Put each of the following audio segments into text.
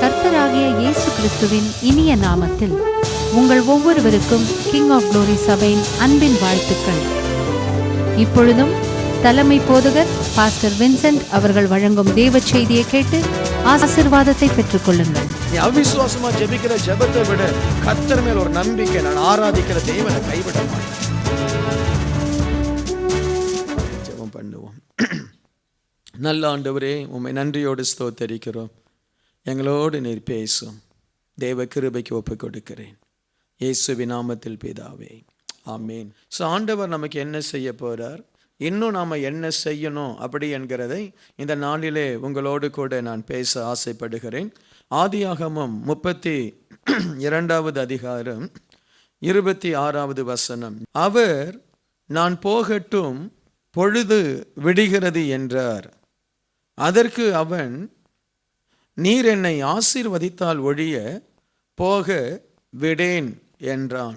கர்த்தராகிய இயேசு கிறிஸ்துவின் இனிய நாமத்தில் உங்கள் ஒவ்வொருவருக்கும் கிங் ஆஃப் குளோரி சபையின் அன்பின் வாழ்த்துக்கள். இப்பொழுதும் தலைமை போதகர் பாஸ்டர் வின்சென்ட் அவர்கள் வழங்கும் தேவ செய்தியை கேட்டு ஆசீர்வாதத்தை பெற்றுக் கொள்ளுங்கள். அவிசுவாசமா ஜெபிக்கிற ஜெபத்தை விட கர்த்தர் மேல் ஒரு நம்பிக்கை, நான் ஆராதிக்கிற தேவனை கைவிட மாட்டேன். ஜெபம் பண்ணுவோம். நல்ல ஆண்டவரே, உம்மை நன்றியோடு ஸ்தோத்தரிக்கிறோம். எங்களோடு நீர் பேசும். தேவ கிருபைக்கு ஒப்புக் கொடுக்கிறேன். இயேசுவின் நாமத்தில் பிதாவே, ஆமீன். ஸோ ஆண்டவர் நமக்கு என்ன செய்ய போகிறார், இன்னும் நாம் என்ன செய்யணும் அப்படி என்கிறதை இந்த நாளிலே உங்களோடு கூட நான் பேச ஆசைப்படுகிறேன். ஆதியாகமம் 32வது அதிகாரம் 26வது வசனம். அவர் நான் போகட்டும், பொழுது விடுகிறது என்றார். அதற்கு அவன், நீர் என்னை ஆசீர்வதித்தால் ஒழிய போக விடேன் என்றான்.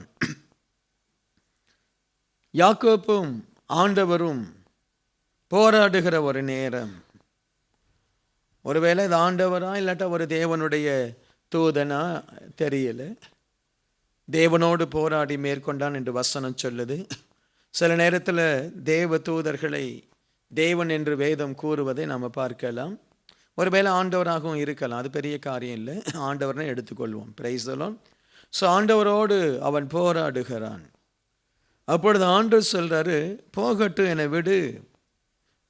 யாக்கோப்பும் ஆண்டவரும் போராடுகிற ஒரு நேரம். ஒருவேளை இது ஆண்டவரா இல்லாட்டா ஒரு தேவனுடைய தூதனா தெரியல. தேவனோடு போராடி மேற்கொண்டான் என்று வசனம் சொல்லுது. சில நேரத்தில் தேவ தூதர்களை தேவன் என்று வேதம் கூறுவதை நாம் பார்க்கலாம். ஒருவேளை ஆண்டவராகவும் இருக்கலாம், அது பெரிய காரியம் இல்லை. ஆண்டவர்னே எடுத்துக்கொள்வோம். Price the Lord. ஸோ ஆண்டவரோடு அவன் போராடுகிறான். அப்பொழுது ஆண்டவர் சொல்றாரு, போகட்டும், என்னை விடு,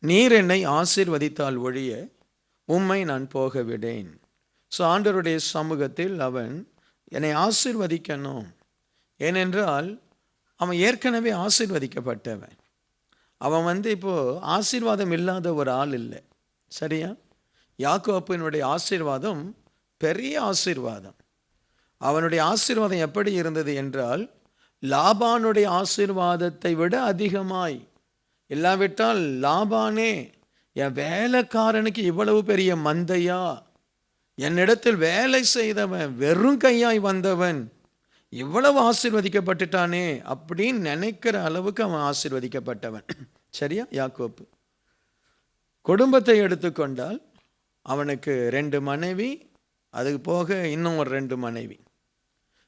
நீர் என்னை ஆசீர்வதித்தால் ஒழிய உம்மை நான் போக விடேன். ஸோ ஆண்டவருடைய சமூகத்தில் அவன் என்னை ஆசீர்வதிக்கணும். ஏனென்றால் அவன் ஏற்கனவே ஆசீர்வதிக்கப்பட்டவன். அவன் இப்போது ஆசீர்வாதம் இல்லாத ஒரு ஆள் இல்லை. சரியா? யாக்கோப்பினுடைய ஆசீர்வாதம் பெரிய ஆசீர்வாதம். அவனுடைய ஆசீர்வாதம் எப்படி இருந்தது என்றால், லாபானுடைய ஆசீர்வாதத்தை விட அதிகமாய். இல்லாவிட்டால் லாபானே, என் வேலைக்காரனுக்கு இவ்வளவு பெரிய மந்தையா, என்னிடத்தில் வேலை செய்தவன் வெறும் கையாய் வந்தவன் இவ்வளவு ஆசீர்வதிக்கப்பட்டுட்டானே அப்படின்னு நினைக்கிற அளவுக்கு அவன் ஆசீர்வதிக்கப்பட்டவன். சரியா? யாக்கோப்பு குடும்பத்தை எடுத்துக்கொண்டால் அவனுக்கு 2 மனைவி, அதுக்கு போக இன்னும் ஒரு 2 மனைவி.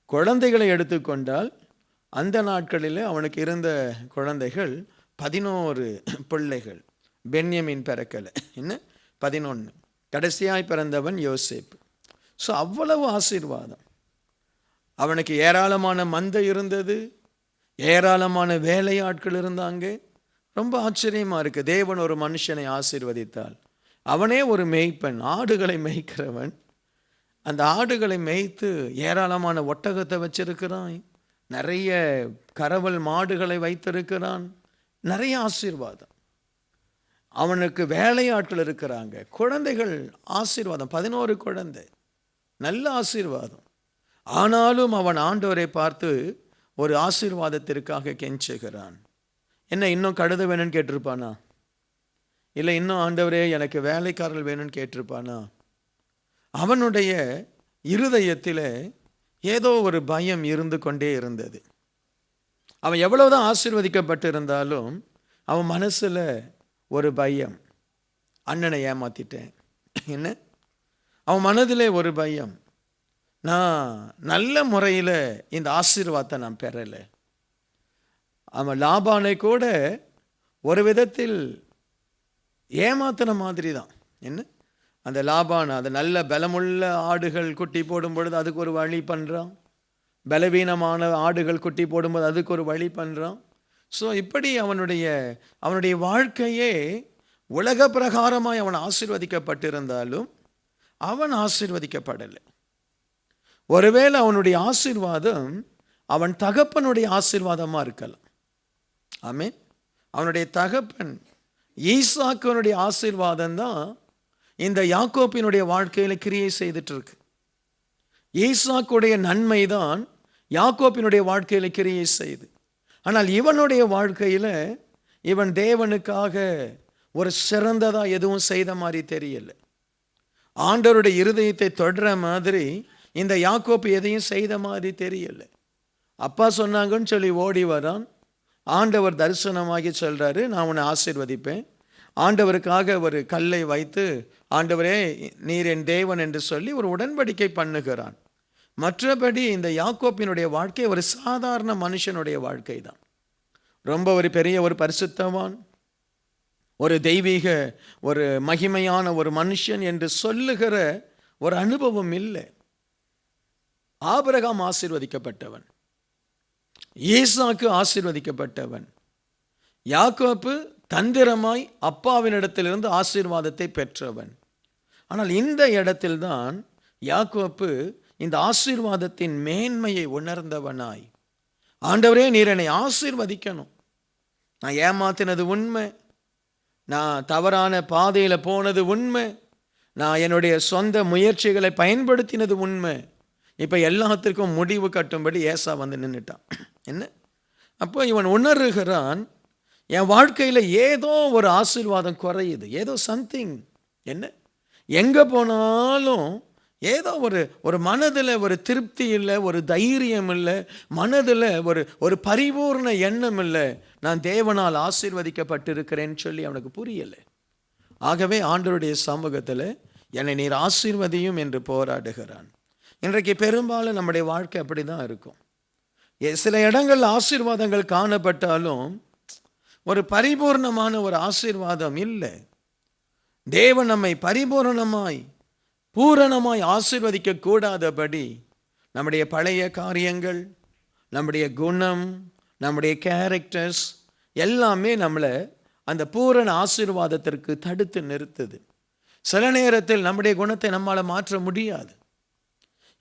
குழந்தைகளை எடுத்துக்கொண்டால் அந்த நாட்களில் அவனுக்கு இருந்த குழந்தைகள் 11 பிள்ளைகள். பென்யமின் பிறக்கலை, என்ன 11. கடைசியாய் பிறந்தவன் யோசேப்பு. ஸோ அவ்வளவு ஆசீர்வாதம். அவனுக்கு ஏராளமான மந்தை இருந்தது, ஏராளமான வேலையாட்கள் இருந்தாங்க. ரொம்ப ஆச்சரியமாக இருக்குது. தேவன் ஒரு மனுஷனை ஆசீர்வதித்தால், அவனே ஒரு மேய்ப்பன், ஆடுகளை மேய்க்கிறவன். அந்த ஆடுகளை மேய்த்து ஏராளமான ஒட்டகத்தை வச்சிருக்கிறான், நிறைய கறவல் மாடுகளை வைத்திருக்கிறான், நிறைய ஆசீர்வாதம். அவனுக்கு வேலையாட்கள் இருக்கிறாங்க, குழந்தைகள் ஆசீர்வாதம், 11 குழந்தை, நல்ல ஆசீர்வாதம். ஆனாலும் அவன் ஆண்டவரை பார்த்து ஒரு ஆசீர்வாதத்திற்காக கெஞ்சுகிறான். என்ன, இன்னும் கழுதை வேணும்னு கேட்டிருப்பானா? இல்லை இன்னும் ஆண்டவரே எனக்கு வேலைக்காரர்கள் வேணும்னு கேட்டிருப்பானா? அவனுடைய இருதயத்தில் ஏதோ ஒரு பயம் இருந்து கொண்டே இருந்தது. அவன் எவ்வளவுதான் ஆசீர்வதிக்கப்பட்டு இருந்தாலும் அவன் மனசில் ஒரு பயம். அண்ணனை ஏமாத்திட்டேன், என்ன? அவன் மனதிலே ஒரு பயம், நான் நல்ல முறையில் இந்த ஆசீர்வாதத்தை நான் பெறலை. அவன் லாபானை கூட ஒரு விதத்தில் ஏமாத்தின மாதிரி தான். என்ன, அந்த லாபான் அந்த நல்ல பலமுள்ள ஆடுகள் குட்டி போடும் பொழுது அதுக்கு ஒரு வழி பண்ணுறான், பலவீனமான ஆடுகள் குட்டி போடும்போது அதுக்கு ஒரு வழி பண்ணுறான். ஸோ இப்படி அவனுடைய வாழ்க்கையே உலக பிரகாரமாய் அவன் ஆசீர்வதிக்கப்பட்டிருந்தாலும் அவன் ஆசீர்வதிக்கப்படலை. ஒருவேளை அவனுடைய ஆசீர்வாதம் அவன் தகப்பனுடைய ஆசீர்வாதமாக இருக்கலாம். ஆமென். அவனுடைய தகப்பன் ஈசாக்குனுடைய ஆசீர்வாதம் தான் இந்த யாக்கோப்பினுடைய வாழ்க்கையில் கிரியை செய்துட்டு இருக்கு. ஈசாக்குடைய நன்மை தான் யாக்கோப்பினுடைய வாழ்க்கையில் கிரியை செய்து. ஆனால் இவனுடைய வாழ்க்கையில் இவன் தேவனுக்காக ஒரு சிறந்ததாக எதுவும் செய்த மாதிரி தெரியல. ஆண்டவருடைய இருதயத்தை தொடர மாதிரி இந்த யாக்கோப்பு எதையும் செய்த மாதிரி தெரியல. அப்பா சொன்னாங்கன்னு சொல்லி ஓடி வரான். ஆண்டவர் தரிசனமாகி சொல்கிறாரு, நான் உன்னை ஆசீர்வதிப்பேன். ஆண்டவருக்காக ஒரு கல்லை வைத்து, ஆண்டவரே நீர் என் தேவன் என்று சொல்லி ஒரு உடன்படிக்கை பண்ணுகிறான். மற்றபடி இந்த யாக்கோப்பினுடைய வாழ்க்கை ஒரு சாதாரண மனுஷனுடைய வாழ்க்கை தான். ரொம்ப ஒரு பெரிய ஒரு பரிசுத்தவான், ஒரு தெய்வீக ஒரு மகிமையான ஒரு மனுஷன் என்று சொல்லுகிற ஒரு அனுபவம் இல்லை. ஆபிரகாம் ஆசீர்வதிக்கப்பட்டவன், ஈசாக்கு ஆசீர்வதிக்கப்பட்டவன், யாக்கோப்பு தந்திரமாய் அப்பாவினிடத்திலிருந்து ஆசீர்வாதத்தை பெற்றவன். ஆனால் இந்த இடத்தில்தான் யாக்கோப்பு இந்த ஆசீர்வாதத்தின் மேன்மையை உணர்ந்தவனாய், ஆண்டவரே நீர் என்னை ஆசீர்வதிக்கணும், நான் ஏமாத்தினது உண்மை, நான் தவறான பாதையில் போனது உண்மை, நான் என்னுடைய சொந்த முயற்சிகளை பயன்படுத்தினது உண்மை, இப்போ எல்லாத்திற்கும் முடிவு கட்டும்படி ஏசா வந்து நின்றுட்டான். என்ன? அப்போ இவன் உணர்கிறான், என் வாழ்க்கையில் ஏதோ ஒரு ஆசீர்வாதம் குறையுது, ஏதோ சம்திங். என்ன? எங்கே போனாலும் ஏதோ ஒரு மனதில் ஒரு திருப்தி இல்லை, ஒரு தைரியம் இல்லை, மனதில் ஒரு பரிபூர்ண எண்ணம் இல்லை, நான் தேவனால் ஆசீர்வதிக்கப்பட்டிருக்கிறேன்னு சொல்லி அவனுக்கு புரியலை. ஆகவே ஆண்டவருடைய சமூகத்தில் என்னை நீர் ஆசீர்வதியும் என்று போராடுகிறான். இன்றைக்கு பெரும்பாலும் நம்முடைய வாழ்க்கை அப்படி தான் இருக்கும். சில இடங்கள் ஆசீர்வாதங்கள் காணப்பட்டாலும் ஒரு பரிபூர்ணமான ஒரு ஆசீர்வாதம் இல்லை. தேவன் நம்மை பரிபூர்ணமாய் பூரணமாய் ஆசீர்வதிக்க கூடாதபடி நம்முடைய பழைய காரியங்கள், நம்முடைய குணம், நம்முடைய கேரக்டர்ஸ் எல்லாமே நம்மளை அந்த பூரண ஆசீர்வாதத்திற்கு தடுத்து நிறுத்துது. சில நேரத்தில் நம்முடைய குணத்தை நம்மால் மாற்ற முடியாது.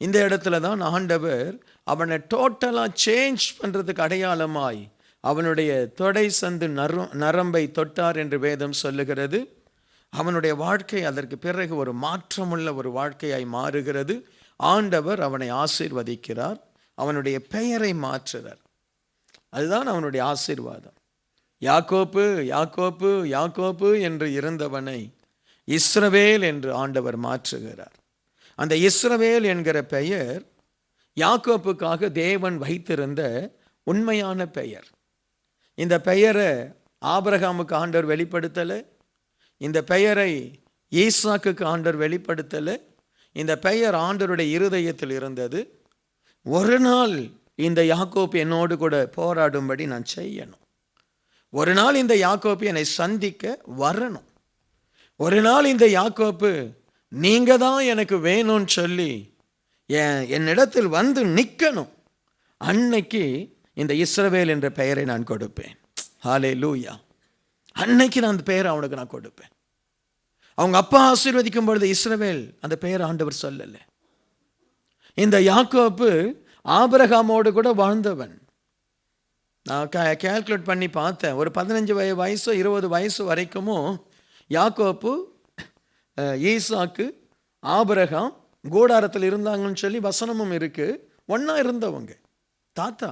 இந்த இடத்துல தான் ஆண்டவர் அவனை டோட்டலாக சேஞ்ச் பண்ணுறதுக்கு அடையாளமாய் அவனுடைய தொடை சந்து நரம்பை தொட்டார் என்று வேதம் சொல்லுகிறது. அவனுடைய வாழ்க்கை அதற்கு பிறகு ஒரு மாற்றமுள்ள ஒரு வாழ்க்கையாய் மாறுகிறது. ஆண்டவர் அவனை ஆசீர்வதிக்கிறார், அவனுடைய பெயரை மாற்றுகிறார். அதுதான் அவனுடைய ஆசீர்வாதம். யாக்கோப்பு யாக்கோப்பு யாக்கோப்பு என்று இருந்தவனை இஸ்ரவேல் என்று ஆண்டவர் மாற்றுகிறார். அந்த இஸ்ரவேல் என்கிற பெயர் யாக்கோப்புக்காக தேவன் வைத்திருந்த உண்மையான பெயர். இந்த பெயரை ஆபிரகாமுக்கு ஆண்டவர் வெளிப்படுத்தலை, இந்த பெயரை ஈசாக்குக்கு ஆண்டவர் வெளிப்படுத்தலை. இந்த பெயர் ஆண்டவருடைய இருதயத்தில் இருந்தது. ஒரு நாள் இந்த யாக்கோப்பு என்னோடு கூட போராடும்படி நான் செய்யணும், ஒரு நாள் இந்த யாக்கோப்பு என்னை சந்திக்க வரணும், ஒரு நாள் இந்த யாக்கோப்பு நீங்க தான் எனக்கு வேணும்னு சொல்லி என்னிடத்தில் வந்து நிற்கணும். அன்னைக்கு இந்த இஸ்ரவேல் என்ற பெயரை நான் கொடுப்பேன். ஹல்லேலூயா. அன்னைக்கு நான் அந்த பெயரை அவனுக்கு நான் கொடுப்பேன். அவங்க அப்பா ஆசீர்வதிக்கும் பொழுது இஸ்ரவேல் அந்த பெயர் ஆண்டவர் சொல்லலை. இந்த யாக்கோப்பு ஆபிரகாமோடு கூட வாழ்ந்தவன். நான் கால்குலேட் பண்ணி பார்த்தேன், ஒரு 15 வயசோ 20 வயசு வரைக்கும் யாக்கோப்பு, ஈசாக்கு, ஆபிரகாம் கூடாரத்தில் இருந்தாங்கன்னு சொல்லி வசனமும் இருக்கு. ஒன்றா இருந்தவங்க தாத்தா.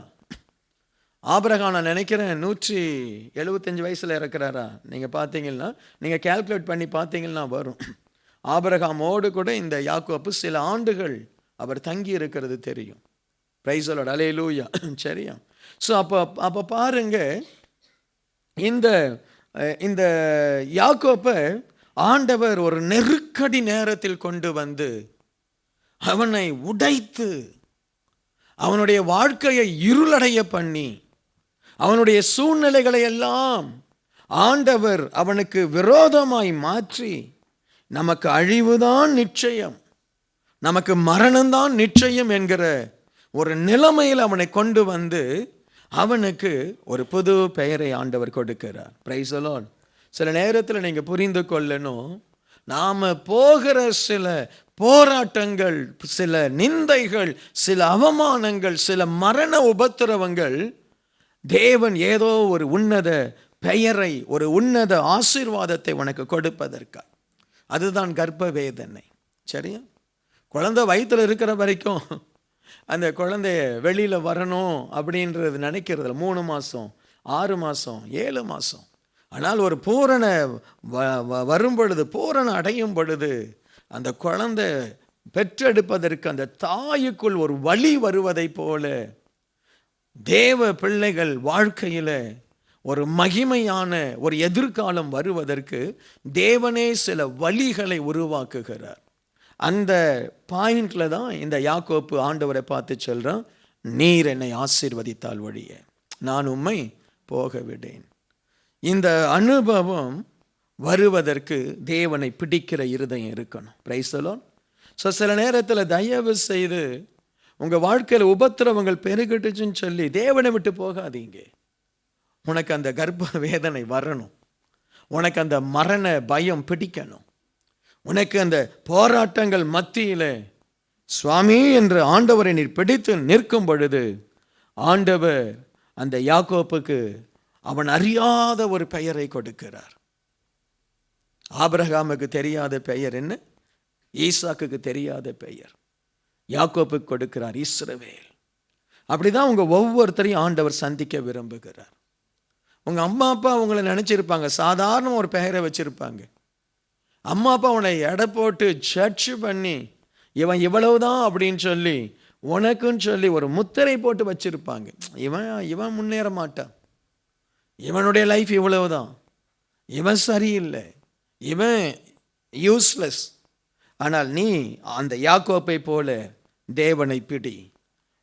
ஆபிரகாம் நான் நினைக்கிறேன் 175 வயசில் இருக்கிறாரா. நீங்கள் பார்த்தீங்கன்னா, நீங்கள் கால்குலேட் பண்ணி பார்த்தீங்கன்னா வரும். ஆபிரகாமோடு கூட இந்த யாக்கோப்பு சில ஆண்டுகள் அவர் தங்கி இருக்கிறது தெரியும். பிரைஸ் தி லார்ட், அல்லேலூயா. சரியா? ஸோ அப்போ பாருங்க, இந்த யாக்கோப்பை ஆண்டவர் ஒரு நெருக்கடி நேரத்தில் கொண்டு வந்து அவனை உடைத்து அவனுடைய வாழ்க்கையை இருளடைய பண்ணி அவனுடைய சூழ்நிலைகளை எல்லாம் ஆண்டவர் அவனுக்கு விரோதமாய் மாற்றி, நமக்கு அழிவுதான் நிச்சயம், நமக்கு மரணம்தான் நிச்சயம் என்கிற ஒரு நிலைமையில் அவனை கொண்டு வந்து அவனுக்கு ஒரு புது பெயரை ஆண்டவர் கொடுக்கிறார். Price the Lord. சில நேரத்தில் நீங்கள் புரிந்து கொள்ளணும், நாம் போகிற சில போராட்டங்கள், சில நிந்தைகள், சில அவமானங்கள், சில மரண உபத்திரவங்கள் தேவன் ஏதோ ஒரு உன்னத பெயரை, ஒரு உன்னத ஆசீர்வாதத்தை உனக்கு கொடுப்பதற்கா. அதுதான் கர்ப்ப வேதனை. சரியா? குழந்தை வயிற்றில் இருக்கிற வரைக்கும் அந்த குழந்தைய வெளியில் வரணும் அப்படின்றது நினைக்கிறதில்ல. 3 மாதம், 6 மாதம், 7 மாதம். ஆனால் ஒரு பூரண வரும் பொழுது, பூரண அடையும் பொழுது அந்த குழந்தை பெற்றெடுப்பதற்கு அந்த தாயுக்குள் ஒரு வலி வருவதை போல தேவ பிள்ளைகள் வாழ்க்கையில் ஒரு மகிமையான ஒரு எதிர்காலம் வருவதற்கு தேவனே சில வழிகளை உருவாக்குகிறார். அந்த பாயிண்ட்ல தான் இந்த யாக்கோப்பு ஆண்டவரை பார்த்து சொல்றான், நீர் என்னை ஆசீர்வதித்தால் வழிய நான் உம்மை போக விடேன். இந்த அனுபவம் வருவதற்கு தேவனை பிடிக்கிற இருதயம் இருக்கணும். Price the Lord. ஸோ சில நேரத்தில் தயவு செய்து உங்கள் வாழ்க்கையில் உபத்திரவங்கள் பெருகிட்டுச்சுன்னு சொல்லி தேவனை விட்டு போகாதீங்க. உனக்கு அந்த கர்ப்ப வேதனை வரணும், உனக்கு அந்த மரண பயம் பிடிக்கணும், உனக்கு அந்த போராட்டங்கள் மத்தியில் சுவாமி என்று ஆண்டவரை நீர் பிடித்து நிற்கும் பொழுது ஆண்டவர் அந்த யாக்கோப்புக்கு அவன் அறியாத ஒரு பெயரை கொடுக்கிறார். ஆபிரகாமுக்கு தெரியாத பெயர் என்ன? ஈசாக்குக்கு தெரியாத பெயர் யாக்கோப்புக்கு கொடுக்கிறார், இஸ்ரவேல். அப்படிதான் உங்க ஒவ்வொருத்தரையும் ஆண்டவர் சந்திக்க விரும்புகிறார். உங்க அம்மா அப்பா உங்களை நினைச்சிருப்பாங்க, சாதாரண ஒரு பெயரை வச்சிருப்பாங்க. அம்மா அப்பா உன்னை எடை போட்டு சர்ச் பண்ணி இவன் இவ்வளவுதான் அப்படின்னு சொல்லி உனக்குன்னு சொல்லி ஒரு முத்திரை போட்டு வச்சிருப்பாங்க. இவன் முன்னேற மாட்டான், இவனுடைய லைஃப் இவ்வளவுதான், இவன் சரியில்லை, இவன் யூஸ்லெஸ். ஆனால் நீ அந்த யாக்கோப்பை போல தேவனை பிடி,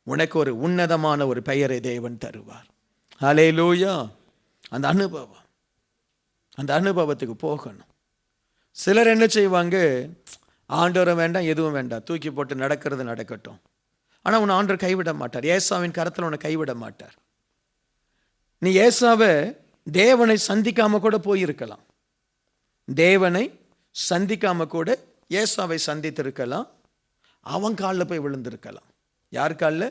உனக்கு ஒரு உன்னதமான ஒரு பெயரை தேவன் தருவார். ஹல்லேலூயா. அந்த அனுபவத்துக்கு போகணும். சிலர் என்ன செய்வாங்க, ஆண்டவரும் வேண்டாம் எதுவும் வேண்டாம், தூக்கி போட்டு நடக்கிறது நடக்கட்டும். ஆனால் உன்னை ஆண்டவர் கைவிட மாட்டார். ஏசாவின் கரத்தில் உன்னை கைவிட மாட்டார். நீ ஏசாவை தேவனை சந்திக்காம கூட போயிருக்கலாம், தேவனை சந்திக்காம கூட ஏசாவை சந்தித்திருக்கலாம். அவன் காலில் போய் விழுந்திருக்கலாம். யார் காலில்?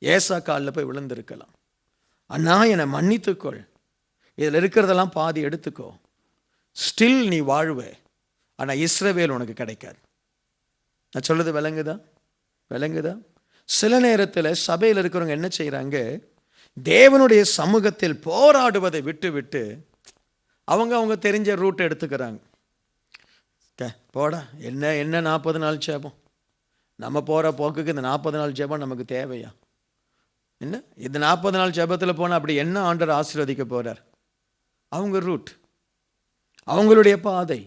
ஏசா காலில் போய் விழுந்திருக்கலாம். அண்ணா என்னை மன்னித்துக்கொள், இதில் இருக்கிறதெல்லாம் பாதி எடுத்துக்கோ, ஸ்டில் நீ வாழ்வே. ஆனால் இஸ்ரவேல் உனக்கு கிடைக்காது. நான் சொல்றது விளங்குதா? சில நேரத்தில் சபையில் இருக்கிறவங்க என்ன செய்கிறாங்க, தேவனுடைய சமூகத்தில் போராடுவதை விட்டு விட்டு அவங்க தெரிஞ்ச ரூட் எடுத்துக்கிறாங்க. போடா என்ன 40 நாள் ஜெபம், நம்ம போகிற போக்குக்கு இந்த 40 நாள் ஜெபம் நமக்கு தேவையா? என்ன இந்த 40 நாள் ஜெபத்தில் போனால் அப்படி என்ன ஆண்டவர் ஆசீர்வதிக்க போகிறார்? அவங்க ரூட், அவங்களுடைய பாதை.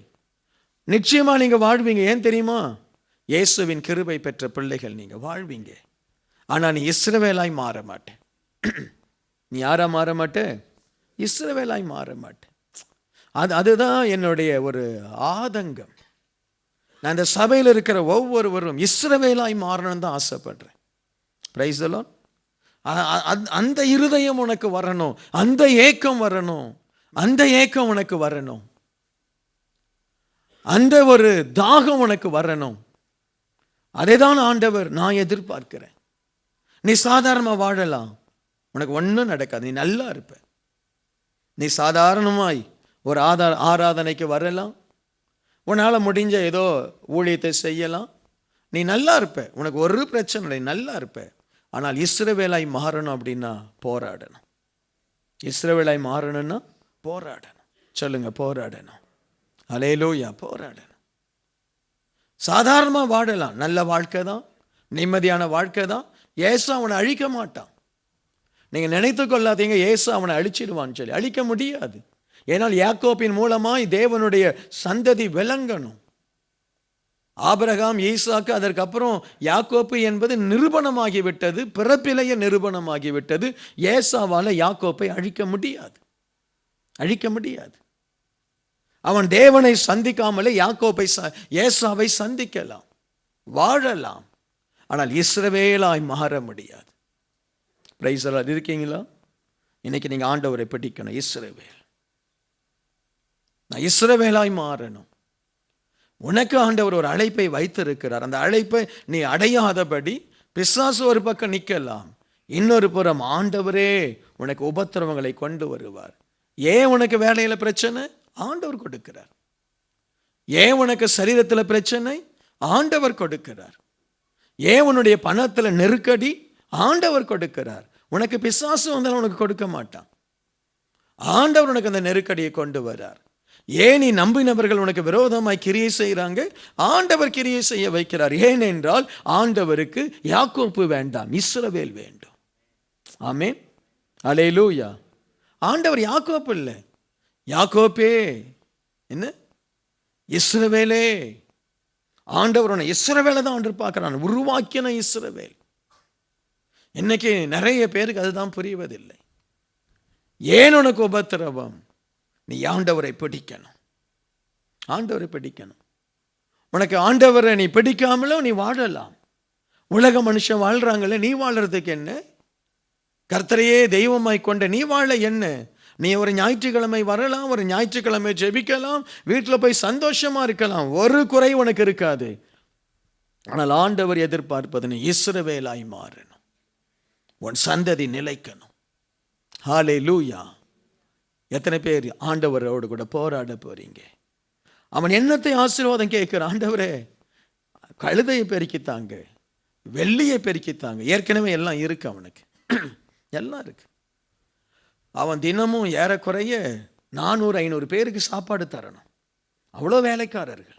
நிச்சயமாக நீங்கள் வாழ்வீங்க. ஏன் தெரியுமா? இயேசுவின் கிருபை பெற்ற பிள்ளைகள் நீங்கள் வாழ்வீங்க. ஆனால் நீ இஸ்ரவேலாய் மாற மாட்டேன். நீ யாரா மாற மாட்டேன்? இஸ்ரவேலாய் மாற மாட்டேன். அதுதான் என்னுடைய ஒரு ஆதங்கம். நான் இந்த சபையில் இருக்கிற ஒவ்வொருவரும் இஸ்ரவேலாய் மாறணும்னு தான் ஆசைப்படுறேன். Price the Lord. அந்த இருதயம் உனக்கு வரணும், அந்த ஏக்கம் வரணும், அந்த ஏக்கம் உனக்கு வரணும், அந்த ஒரு தாகம் உனக்கு வரணும். அதை தான் ஆண்டவர் நான் எதிர்பார்க்கிறேன். நீ சாதாரணமாக வாழலாம், உனக்கு ஒன்றும் நடக்காது, நீ நல்லா இருப்ப. நீ சாதாரணமாய் ஒரு ஆராதனைக்கு வரலாம், உன்னால் முடிஞ்ச ஏதோ ஊழியத்தை செய்யலாம், நீ நல்லா இருப்ப, உனக்கு ஒரு பிரச்சனை இல்லை, நல்லா இருப்ப. ஆனால் இஸ்ரவேலாய் மாறணும் அப்படின்னா போராடணும். இஸ்ரவேலாய் மாறணும்னா போராடணும். சொல்லுங்க, போராடணும். ஹல்லேலூயா, போராடணும். சாதாரணமாக வாழலாம், நல்ல வாழ்க்கை தான், நிம்மதியான வாழ்க்கை தான். ஏசு அவனை அழிக்க மாட்டான். நீங்கள் நினைத்து கொள்ளாதீங்க ஏசு அவனை அழிச்சிடுவான்னு சொல்லி. அழிக்க முடியாது. ஏனால் யாக்கோப்பின் மூலமாய் தேவனுடைய சந்ததி விளங்கணும். ஆபிரகாம், ஈசாக்கு, அதற்கப்புறம் யாக்கோப்பு என்பது நிரூபணமாகிவிட்டது, பிறப்பிலேயே நிரூபணமாகிவிட்டது. ஏசாவால் யாக்கோப்பை அழிக்க முடியாது. அவன் தேவனை சந்திக்காமலே ஏசாவை சந்திக்கலாம், வாழலாம். ஆனால் இஸ்ரவேலாய் மாற முடியாது. Praise the Lord. இருக்கீங்களா? இன்னைக்கு நீங்க ஆண்டவரை பிடிக்கணும். நான் இஸ்ரவேலாய் மாறணும். உனக்கு ஆண்டவர் ஒரு அழைப்பை வைத்திருக்கிறார். அந்த அழைப்பை நீ அடையாதபடி பிசாசு ஒரு பக்கம் நிற்கலாம், இன்னொரு புறம் ஆண்டவரே உனக்கு உபத்திரவங்களை கொண்டு வருவார். ஏன் உனக்கு வேலையில பிரச்சனை? ஆண்டவர் கொடுக்கிறார். ஏன் உனக்கு சரீரத்தில் பிரச்சனை? ஆண்டவர் கொடுக்கிறார். ஏன் உன்னுடைய பணத்தில் நெருக்கடி? ஆண்டவர் கொடுக்கிறார். உனக்கு பிசாசு வந்தாலும் உனக்கு கொடுக்க மாட்டான். ஆண்டவர் உனக்கு அந்த நெருக்கடியை கொண்டு வரார். ஏன் நீ நம்பினவர்கள் உனக்கு விரோதமாய் கிரியை செய்கிறாங்க? ஆண்டவர் கிரியை செய்ய வைக்கிறார். ஏனென்றால் ஆண்டவருக்கு யாக்கோப்பு வேண்டாம், இஸ்ரவேல் வேண்டும். ஆமென், அல்லேலூயா. ஆண்டவர் யாக்கோப்பு இல்லை, யாக்கோப்பே என்ன இஸ்ரவேலே. ஆண்டவர் உன்னை இஸ்ரவேலை தான் ஆண்டு பார்க்கிறான், உருவாக்கின இஸ்ரவேல். இன்னைக்கு நிறைய பேருக்கு அதுதான் புரிவதில்லை. ஏன் உனக்கு உபத்திரவம்? நீ ஆண்டவரை பிடிக்கணும், ஆண்டவரை பிடிக்கணும். உனக்கு ஆண்டவரை நீ பிடிக்காமலும் நீ வாழலாம். உலக மனுஷன் வாழ்றாங்கல்ல, நீ வாழறதுக்கு என்ன? கர்த்தரையே தெய்வமாய் கொண்ட நீ வாழ என்ன? நீ ஒரு ஞாயிற்றுக்கிழமை வரலாம், ஒரு ஞாயிற்றுக்கிழமை ஜெபிக்கலாம், வீட்டில் போய் சந்தோஷமா இருக்கலாம், ஒரு குறை உனக்கு இருக்காது. ஆனால் ஆண்டவர் எதிர்பார்ப்பது நீ இஸ்ரவேலாய் மாறணும், உன் சந்ததி நிலைக்கணும். ஹல்லேலூயா. எத்தனை பேர் ஆண்டவரோடு கூட போராட போறீங்க? அவன் என்னத்தை ஆசீர்வாதம் கேட்கிறான்? ஆண்டவரே கழுதையை பெருக்கித்தாங்க, வெள்ளியை பெருக்கித்தாங்க. ஏற்கனவே எல்லாம் இருக்கு அவனுக்கு, எல்லாம் இருக்கு. அவன் தினமும் ஏறக்குறைய 400-500 பேருக்கு சாப்பாடு தரணும். அவ்வளோ வேலைக்காரர்கள்,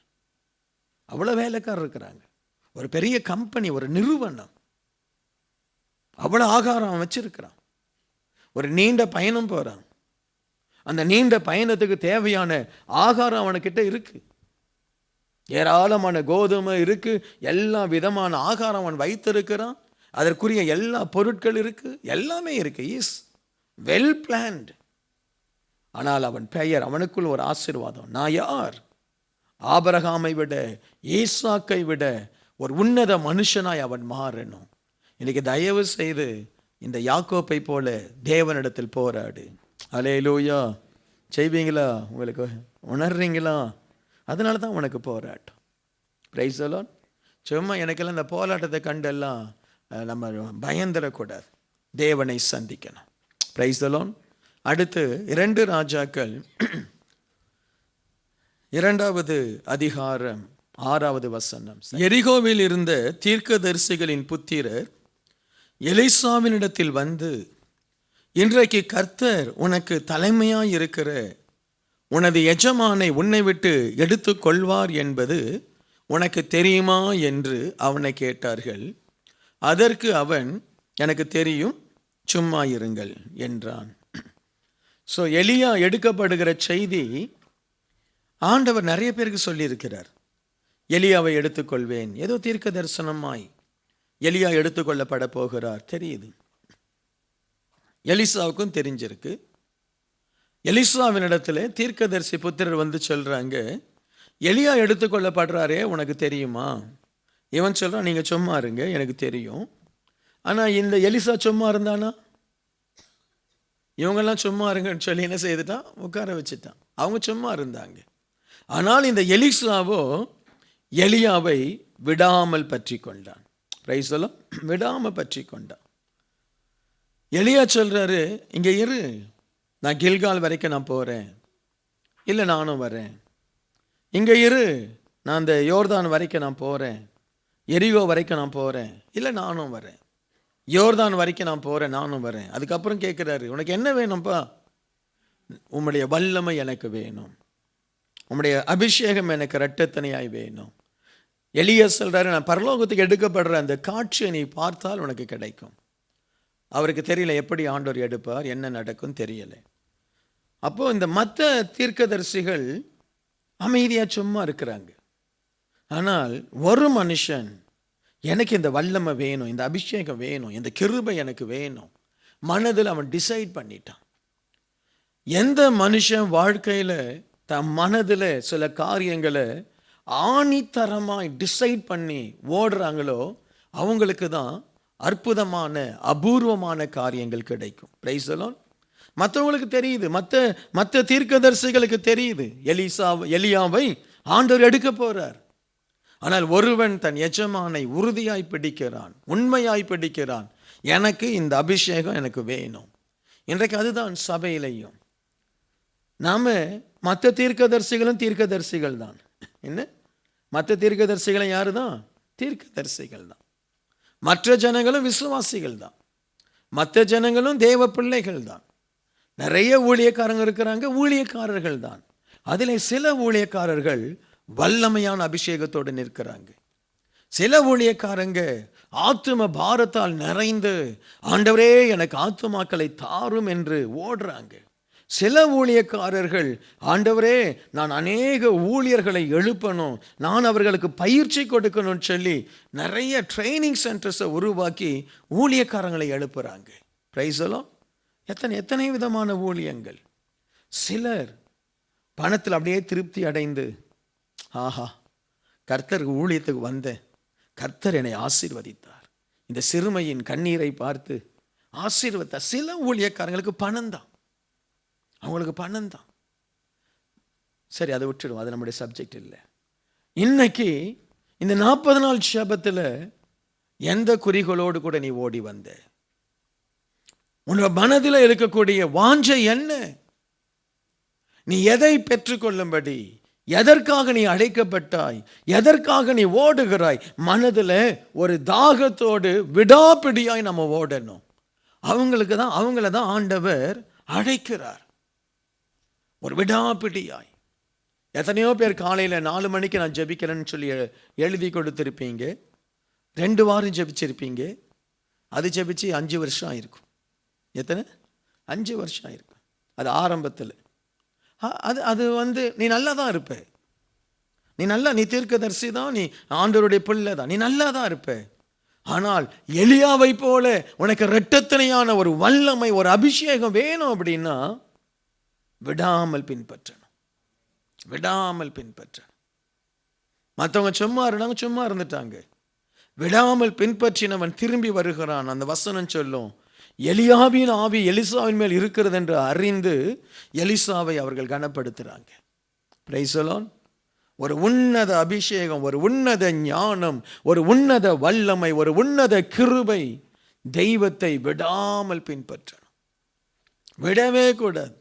அவ்வளோ வேலைக்காரர் இருக்கிறாங்க. ஒரு பெரிய கம்பெனி, ஒரு நிறுவனம், அவ்வளோ ஆகாரம் அவன் வச்சிருக்கிறான். ஒரு நீண்ட பயணம் போகிறான். அந்த நீண்ட பயணத்துக்கு தேவையான ஆகாரம் அவனுக்கிட்ட இருக்கு. ஏராளமான கோதுமை இருக்கு, எல்லா விதமான ஆகாரம் அவன் வைத்திருக்கிறான். அதற்குரிய எல்லா பொருட்கள் இருக்கு, எல்லாமே இருக்கு. Is well planned. ஆனால் அவன் பெயர், அவனுக்குள் ஒரு ஆசீர்வாதம். நான் யார்? ஆபிரகாமை விட, ஈசாக்கை விட ஒரு உன்னத மனுஷனாய் அவன் மாறணும். இன்னைக்கு தயவு செய்து இந்த யாக்கோப்பை போல தேவனிடத்தில் போராடு. அல்லேலூயா. செய்வீங்களா? உங்களுக்கு உணர்றீங்களா? அதனால தான் உனக்கு போராட்டம். Price the Lord. சும்மா எனக்கெல்லாம் இந்த போராட்டத்தை கண்டெல்லாம் நம்ம பயந்துடக்கூடாது, தேவனை சந்திக்கணும். Price the Lord. அடுத்து 2 ராஜாக்கள் 2வது அதிகாரம் 6வது வசனம். எரிகோவில் இருந்த தீர்க்கதரிசிகளின் புத்திரர் எலிசாவினிடத்தில் வந்து, இன்றைக்கு கர்த்தர் உனக்கு தலைமையாய் இருக்கிற உனது எஜமானை உன்னை விட்டு எடுத்து கொள்வார் என்பது உனக்கு தெரியுமா என்று அவனை கேட்டார்கள். அதற்கு அவன், எனக்கு தெரியும், சும்மா இருங்கள் என்றான். ஸோ எலியா எடுக்கப்படுகிற செய்தி ஆண்டவர் நிறைய பேருக்கு சொல்லியிருக்கிறார். எலியாவை எடுத்துக்கொள்வேன், ஏதோ தீர்க்க தரிசனமாய் எலியா எடுத்துக்கொள்ளப்பட போகிறார் தெரியுது. எலிசாவுக்கும் தெரிஞ்சிருக்கு. எலிசாவினிடத்தில் தீர்க்கதரிசி புத்திரர் வந்து சொல்றாங்க, எலியா எடுத்துக்கொள்ளப்படுறாரே உனக்கு தெரியுமா? இவன் சொல்றான், நீங்க சும்மா இருங்க, எனக்கு தெரியும். ஆனா இந்த எலிசா சும்மா இருந்தானா? இவங்கெல்லாம் சும்மா இருங்கன்னு சொல்லி என்ன செய்துட்டான்? உட்கார வச்சுட்டான். அவங்க சும்மா இருந்தாங்க. ஆனால் இந்த எலிசாவோ எலியாவை விடாமல் பற்றி கொண்டான். Price the Lord. விடாம பற்றி கொண்டான். எலியா சொல்றாரு, இங்க இரு, நான் கில்கால் வரைக்கும் நான் போறேன், இல்லை நானும் வரேன். இங்க இரு, நான் அந்த யோர்தான் வரைக்கும் நான் போறேன், எரிகோ வரைக்கும் நான் போறேன், இல்லை நானும் வரேன். யோர்தான் வரைக்கும் நான் போறேன், நானும் வரேன். அதுக்கப்புறம் கேட்கிறாரு, உனக்கு என்ன வேணும்ப்பா? உம்முடைய வல்லமை எனக்கு வேணும், உம்முடைய அபிஷேகம் எனக்கு இரட்டத்தனையாய் வேணும். எலியா சொல்றாரு, நான் பரலோகத்துக்கு எடுக்கப்படுற அந்த காட்சியை நீ பார்த்தால் உனக்கு கிடைக்கும். அவருக்கு தெரியல எப்படி ஆண்டவர் எடுப்பார், என்ன நடக்கும் தெரியல. அப்போ இந்த மற்ற தீர்க்கதரிசிகள் அமைதியா சும்மா இருக்கிறாங்க. ஆனால் ஒரு மனுஷன், எனக்கு இந்த வல்லமை வேணும், இந்த அபிஷேகம் வேணும், இந்த கிருபை எனக்கு வேணும், மனதில் அவன் டிசைட் பண்ணிட்டான். எந்த மனுஷன் வாழ்க்கையில தன் மனதில் சில காரியங்களை ஆணித்தரமாய் டிசைட் பண்ணி ஓடுறாங்களோ அவங்களுக்கு தான் அற்புதமான அபூர்வமான காரியங்கள் கிடைக்கும். Price the Lord. மற்றவங்களுக்கு தெரியுது, மற்ற தீர்க்கதரிசிகளுக்கு தெரியுது, எலியாவை ஆண்டவர் எடுக்க போறார். ஆனால் ஒருவன் தன் எஜமானை உறுதியாய் பிடிக்கிறான், உண்மையாய் பிடிக்கிறான், எனக்கு இந்த அபிஷேகம் எனக்கு வேணும். இன்றைக்கு அதுதான் சபையிலையும். நாம மற்ற தீர்க்கதரிசிகளும் தீர்க்கதரிசிகள் தான். என்ன? மற்ற தீர்க்கதரிசிகளும் யாரு தான்? தீர்க்கதரிசிகள் தான். மற்ற ஜனங்களும் விசுவாசிகள் தான். மற்ற ஜனங்களும் தேவ பிள்ளைகள் தான். நிறைய ஊழியக்காரங்க இருக்கிறாங்க, ஊழியக்காரர்கள் தான். அதில் சில ஊழியக்காரர்கள் வல்லமையான அபிஷேகத்தோடு நிற்கிறாங்க. சில ஊழியக்காரங்க ஆத்தும பாரத்தால் நிறைந்து, ஆண்டவரே எனக்கு ஆத்துமாக்களை தாரும் என்று ஓடுறாங்க. சில ஊழியக்காரர்கள், ஆண்டவரே நான் அநேக ஊழியர்களை எழுப்பணும், நான் அவர்களுக்கு பயிற்சி கொடுக்கணும்னு சொல்லி நிறைய ட்ரைனிங் சென்டர்ஸை உருவாக்கி ஊழியக்காரங்களை எழுப்புறாங்க. பிரைஸ் எல்லாம் எத்தனை விதமான ஊழியங்கள். சிலர் பணத்தில் அப்படியே திருப்தி அடைந்து, ஆஹா கர்த்தர் ஊழியத்துக்கு வந்தேன், கர்த்தர் என்னை ஆசீர்வதித்தார், இந்த சிறுமையின் கண்ணீரை பார்த்து ஆசீர்வதித்தார். சில ஊழியக்காரங்களுக்கு பணம் தான், அவங்களுக்கு பணம் தான். சரி, அதை விட்டுடும், அது நம்முடைய சப்ஜெக்ட் இல்லை. இன்னைக்கு இந்த 40 நாள் ஜெபத்தில் எந்த குறிகளோடு கூட நீ ஓடி வந்த? உன்னோட மனதில் இருக்கக்கூடிய வாஞ்சை என்ன? நீ எதை பெற்றுக்கொள்ளும்படி, எதற்காக நீ அழைக்கப்பட்டாய், எதற்காக நீ ஓடுகிறாய்? மனதில் ஒரு தாகத்தோடு விடாப்பிடியாய் நம்ம ஓடணும். அவங்கள தான் ஆண்டவர் அழைக்கிறார், ஒரு விடாப்பிடியாய். எத்தனையோ பேர் காலையில் 4 மணிக்கு நான் ஜெபிக்கிறேன்னு சொல்லி எழுதி கொடுத்துருப்பீங்க, 2 வாரம் ஜெபிச்சிருப்பீங்க. அது ஜெபிச்சு 5 வருஷம் ஆயிருக்கும். எத்தனை? 5 வருஷம் ஆயிருக்கும். அது ஆரம்பத்தில் அது நீ நல்லா தான் இருப்ப, நீ தீர்க்கதரிசி தான், நீ ஆண்டவருடைய பிள்ளை தான், நீ நல்லா தான் இருப்ப. ஆனால் எலியாவை போல உனக்கு இரட்டத்தனையான ஒரு வல்லமை, ஒரு அபிஷேகம் வேணும் அப்படின்னா விடாமல் பின்பற்றணும், விடாமல் பின்பற்றணும். மற்றவங்க சும்மா இருந்துட்டாங்க. விடாமல் பின்பற்றினவன் திரும்பி வருகிறான். அந்த வசனம் சொல்லும், எலியாவின் ஆவி எலிசாவின் மேல் இருக்கிறது என்று அறிந்து எலிசாவை அவர்கள் கனப்படுத்துகிறாங்க. Price the Lord. ஒரு உன்னத அபிஷேகம், ஒரு உன்னத ஞானம், ஒரு உன்னத வல்லமை, ஒரு உன்னத கிருபை. தெய்வத்தை விடாமல் பின்பற்றணும், விடவே கூடாது.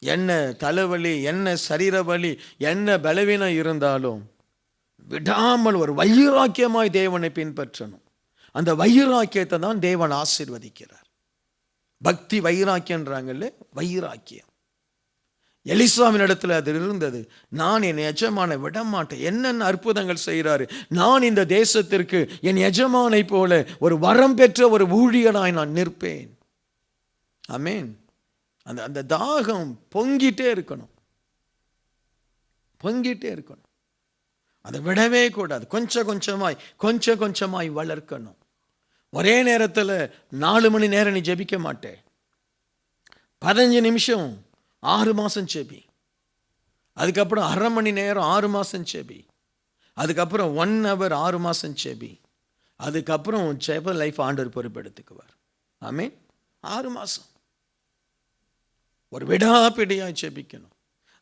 என்ன தலைவலி, என்ன சரீர வலி, என்ன பலவீனம் இருந்தாலும் விடாமல் ஒரு வைராக்கியமாய் தேவனை பின்பற்றணும். அந்த வைராக்கியத்தை தான் தேவன் ஆசீர்வதிக்கிறார். பக்தி வைராக்கியன்றாங்கல்ல, வைராக்கியம். எலிசாவின் இடத்துல அது இருந்தது. நான் என் எஜமானை விட மாட்டேன், என்னென்ன அற்புதங்கள் செய்கிறாரு, நான் இந்த தேசத்திற்கு என் எஜமானை போல ஒரு வரம் பெற்ற ஒரு ஊழியனாய் நான் நிற்பேன். ஆமென். அந்த தாகம் பொங்கிட்டே இருக்கணும், பொங்கிட்டே இருக்கணும். அதை விடவே கூடாது. கொஞ்சம் கொஞ்சமாய் வளர்க்கணும். ஒரே நேரத்தில் 4 மணி நேரம் நீ ஜெபிக்க மாட்டே. 15 நிமிஷம் 6 மாதம் ஜெபி, அதுக்கப்புறம் அரை மணி நேரம் 6 மாதம் ஜெபி, அதுக்கப்புறம் 1 hour 6 மாதம் ஜெபி, அதுக்கப்புறம் ஜெப லைஃப் ஆண்டவர் பொறுப்பெடுத்துக்குவார். ஆமென். 6 மாதம் ஒரு விடாப்பிடியாக ஜெபிக்கணும்.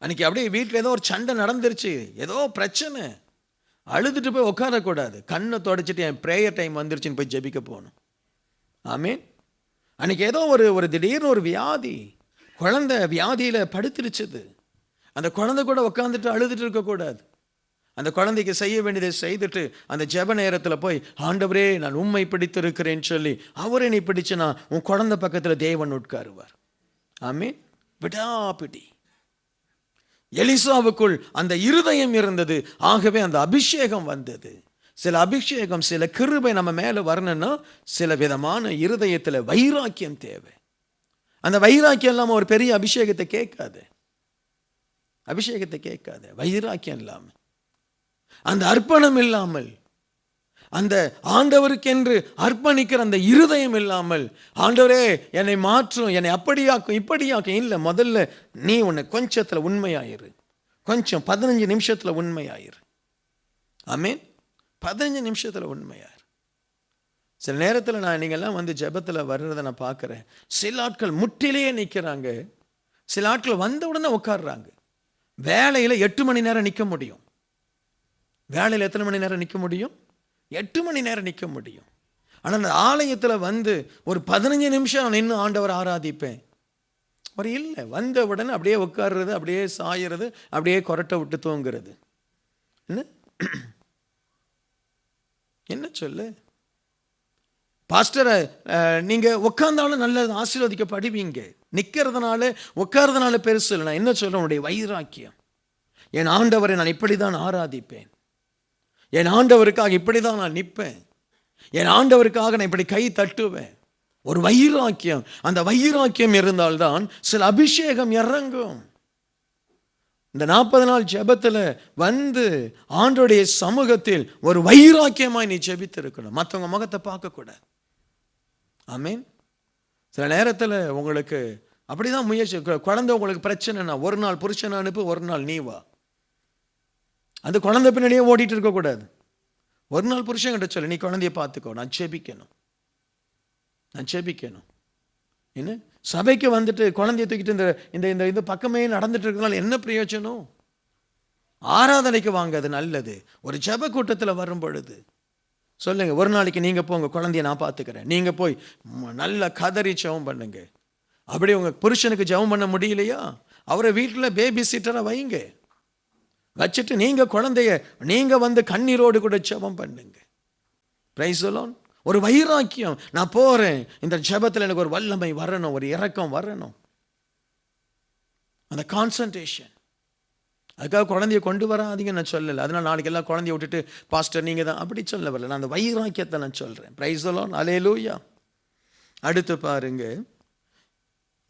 அன்றைக்கி அப்படியே வீட்டில் ஏதோ ஒரு சண்டை நடந்துருச்சு, ஏதோ பிரச்சனை, அழுதுட்டு போய் உட்காரக்கூடாது. கண்ணை தொடச்சிட்டு என் ப்ரேயர் டைம் வந்துருச்சுன்னு போய் ஜெபிக்க போகணும். ஆமீன். அன்றைக்கி ஏதோ ஒரு திடீர்னு ஒரு வியாதி, குழந்தை வியாதியில் படுத்துருச்சுது, அந்த குழந்தை கூட உட்காந்துட்டு அழுதுட்டு இருக்கக்கூடாது. அந்த குழந்தைக்கு செய்ய வேண்டியதை செய்துட்டு அந்த ஜெப நேரத்தில் போய், ஆண்டவரே நான் உம்மை பிடித்திருக்கிறேன்னு சொல்லி அவரை நீ பிடிச்சுனா உன் குழந்தை பக்கத்தில் தேவன் உட்காருவார். ஆமீன். விடாப்பிடி. எலிசாவுக்குள் அந்த இருதயம் இருந்தது, ஆகவே அந்த அபிஷேகம் வந்தது. சில அபிஷேகம், சில கிருபை நம்ம மேலே வரணும்னா சில விதமான இருதயத்தில் வைராக்கியம் தேவை. அந்த வைராக்கியம் இல்லாமல் ஒரு பெரிய அபிஷேகத்தை கேட்காது, வைராக்கியம் இல்லாமல், அந்த அர்ப்பணம் இல்லாமல், அந்த ஆண்டவருக்கென்று அர்ப்பணிக்கிற அந்த இருதயம் இல்லாமல், ஆண்டவரே என்னை மாற்றும், என்னை அப்படியாக்கும் இப்படியாக்கும் இல்லை. முதல்ல நீ உன்னை கொஞ்சத்தில் உண்மையாயிரு, கொஞ்சம் 15 நிமிஷத்தில் உண்மையாயிரு. ஆமீன். 15 நிமிஷத்தில் உண்மையாயிரு. சில நேரத்தில் நீங்கள்லாம் வந்து ஜெபத்தில் வர்றதை நான் பார்க்குறேன். சில ஆட்கள் முட்டிலேயே நிற்கிறாங்க, சில ஆட்கள் வந்த உடனே உட்காடுறாங்க. வேலையில் 8 மணி நேரம் நிற்க முடியும். வேலையில் எத்தனை மணி நேரம் நிற்க முடியும்? 8 மணி நேரம் நிற்க முடியும். ஆனால் அந்த ஆலயத்தில் வந்து ஒரு 15 நிமிஷம் நின்று ஆண்டவர் ஆராதிப்பேன். ஒரு இல்லை, வந்த உடனே அப்படியே உட்கார்றது, அப்படியே சாயறது, அப்படியே கொரட்டை விட்டு தூங்குறது. என்ன சொல்லு பாஸ்டரை, நீங்கள் உட்கார்ந்தாலும் நல்லது, ஆசீர்வதிக்கப்படுவீங்க. நிற்கிறதுனால உட்கார்றதுனால பெருசு இல்லை. நான் என்ன சொல்ல, உன்னுடைய வைராக்கியம். என் ஆண்டவரை நான் இப்படி தான் ஆராதிப்பேன், என் ஆண்டவருக்காக இப்படி தான் நான் நிற்பேன், என் ஆண்டவருக்காக நான் இப்படி கை தட்டுவேன். ஒரு வைராக்கியம். அந்த வைராக்கியம் இருந்தால்தான் சில அபிஷேகம் இறங்கும். இந்த 40 நாள் ஜெபத்தில் வந்து ஆண்டவருடைய சமூகத்தில் ஒரு வைராக்கியமாய் நீ ஜெபித்து இருக்கணும். மற்றவங்க முகத்தை பார்க்கக்கூடாது. ஆமீன். சில நேரத்தில் உங்களுக்கு அப்படிதான் முயற்சி. குழந்தை உங்களுக்கு பிரச்சனைனா ஒரு நாள் புருஷனை அனுப்பு, ஒரு நாள் நீ வா. அந்த குழந்தை பின்னாடியே ஓடிட்டு இருக்கக்கூடாது. ஒரு நாள் புருஷன் கிட்ட சொல்லு, நீ குழந்தைய பார்த்துக்கோ, நான் ஜெபிக்கணும். என்ன சபைக்கு வந்துட்டு குழந்தைய தூக்கிட்டு இந்த இந்த இந்த பக்கமே நடந்துட்டு இருக்கிறதுனால என்ன பிரயோஜனம்? ஆராதனைக்கு வாங்க, அது நல்லது. ஒரு ஜெப கூட்டத்தில் வரும் பொழுது சொல்லுங்க, ஒரு நாளைக்கு நீங்க போங்க, குழந்தைய நான் பார்த்துக்கிறேன். நீங்க போய் நல்ல கதறி ஜெபம் பண்ணுங்க. அப்படி உங்க புருஷனுக்கு ஜெபம் பண்ண முடியலையா, அவரை வீட்டில் பேபி சீட்டரை வைங்க, வச்சுட்டு நீங்க குழந்தைய நீங்க வந்து கண்ணீரோடு கூட ஜெபம் பண்ணுங்க. Price the Lord. ஒரு வைராக்கியம். நான் போறேன், இந்த ஜெபத்தில் எனக்கு ஒரு வல்லமை வரணும், ஒரு இரக்கம் வரணும், அந்த கான்சன்ட்ரேஷன். அதுக்காக குழந்தைய கொண்டு வராதீங்க நான் சொல்லலை. அதனால் நாளைக்கு எல்லாம் குழந்தைய விட்டுட்டு பாஸ்டர் நீங்கள் தான் அப்படி சொல்ல வரல. நான் அந்த வைராக்கியத்தை நான் சொல்கிறேன். Praise the lord. அல்லேலூயா. அடுத்து பாருங்க,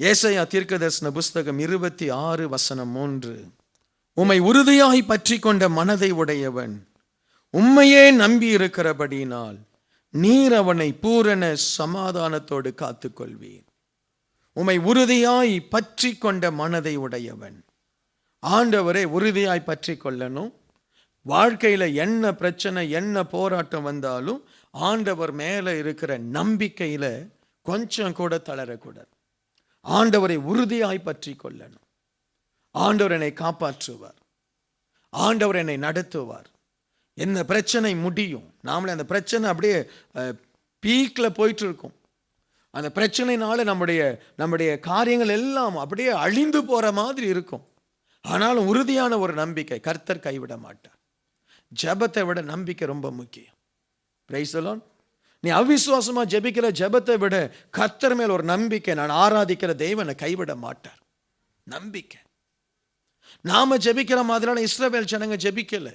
ஏசாயா தீர்க்கதரிசன புஸ்தகம் 26:3. உம்மை உறுதியாய் பற்றி கொண்ட மனதை உடையவன் உம்மையே நம்பி இருக்கிறபடியினால் நீர் அவனை பூரண சமாதானத்தோடு காத்துக்கொள்வீர். உம்மை உறுதியாய் பற்றி கொண்ட மனதை உடையவன். ஆண்டவரை உறுதியாய் பற்றி கொள்ளணும். வாழ்க்கையில் என்ன பிரச்சனை என்ன போராட்டம் வந்தாலும் ஆண்டவர் மேலே இருக்கிற நம்பிக்கையில் கொஞ்சம் கூட தளரக்கூடாது. ஆண்டவரை உறுதியாய் பற்றி கொள்ளணும். ஆண்டவர் என்னை காப்பாற்றுவார், ஆண்டவர் என்னை நடத்துவார். என்ன பிரச்சனை முடியும், நாமளே அந்த பிரச்சனை அப்படியே பீக்கில் போயிட்டு இருக்கும். அந்த பிரச்சனைனால நம்முடைய காரியங்கள் எல்லாம் அப்படியே அழிந்து போகிற மாதிரி இருக்கும். ஆனாலும் உறுதியான ஒரு நம்பிக்கை, கர்த்தர் கைவிட மாட்டார். ஜெபத்தை விட நம்பிக்கை ரொம்ப முக்கியம். Price the Lord. நீ அவிசுவாசமா ஜெபிக்கிற ஜெபத்தை விட கர்த்தர் மேல் ஒரு நம்பிக்கை, நான் ஆராதிக்கிற தேவனை கைவிட மாட்டார். நம்பிக்கை. நாம ஜெபிக்கிற மாதிரியான இஸ்ரவேல் ஜனங்க ஜெபிக்கல.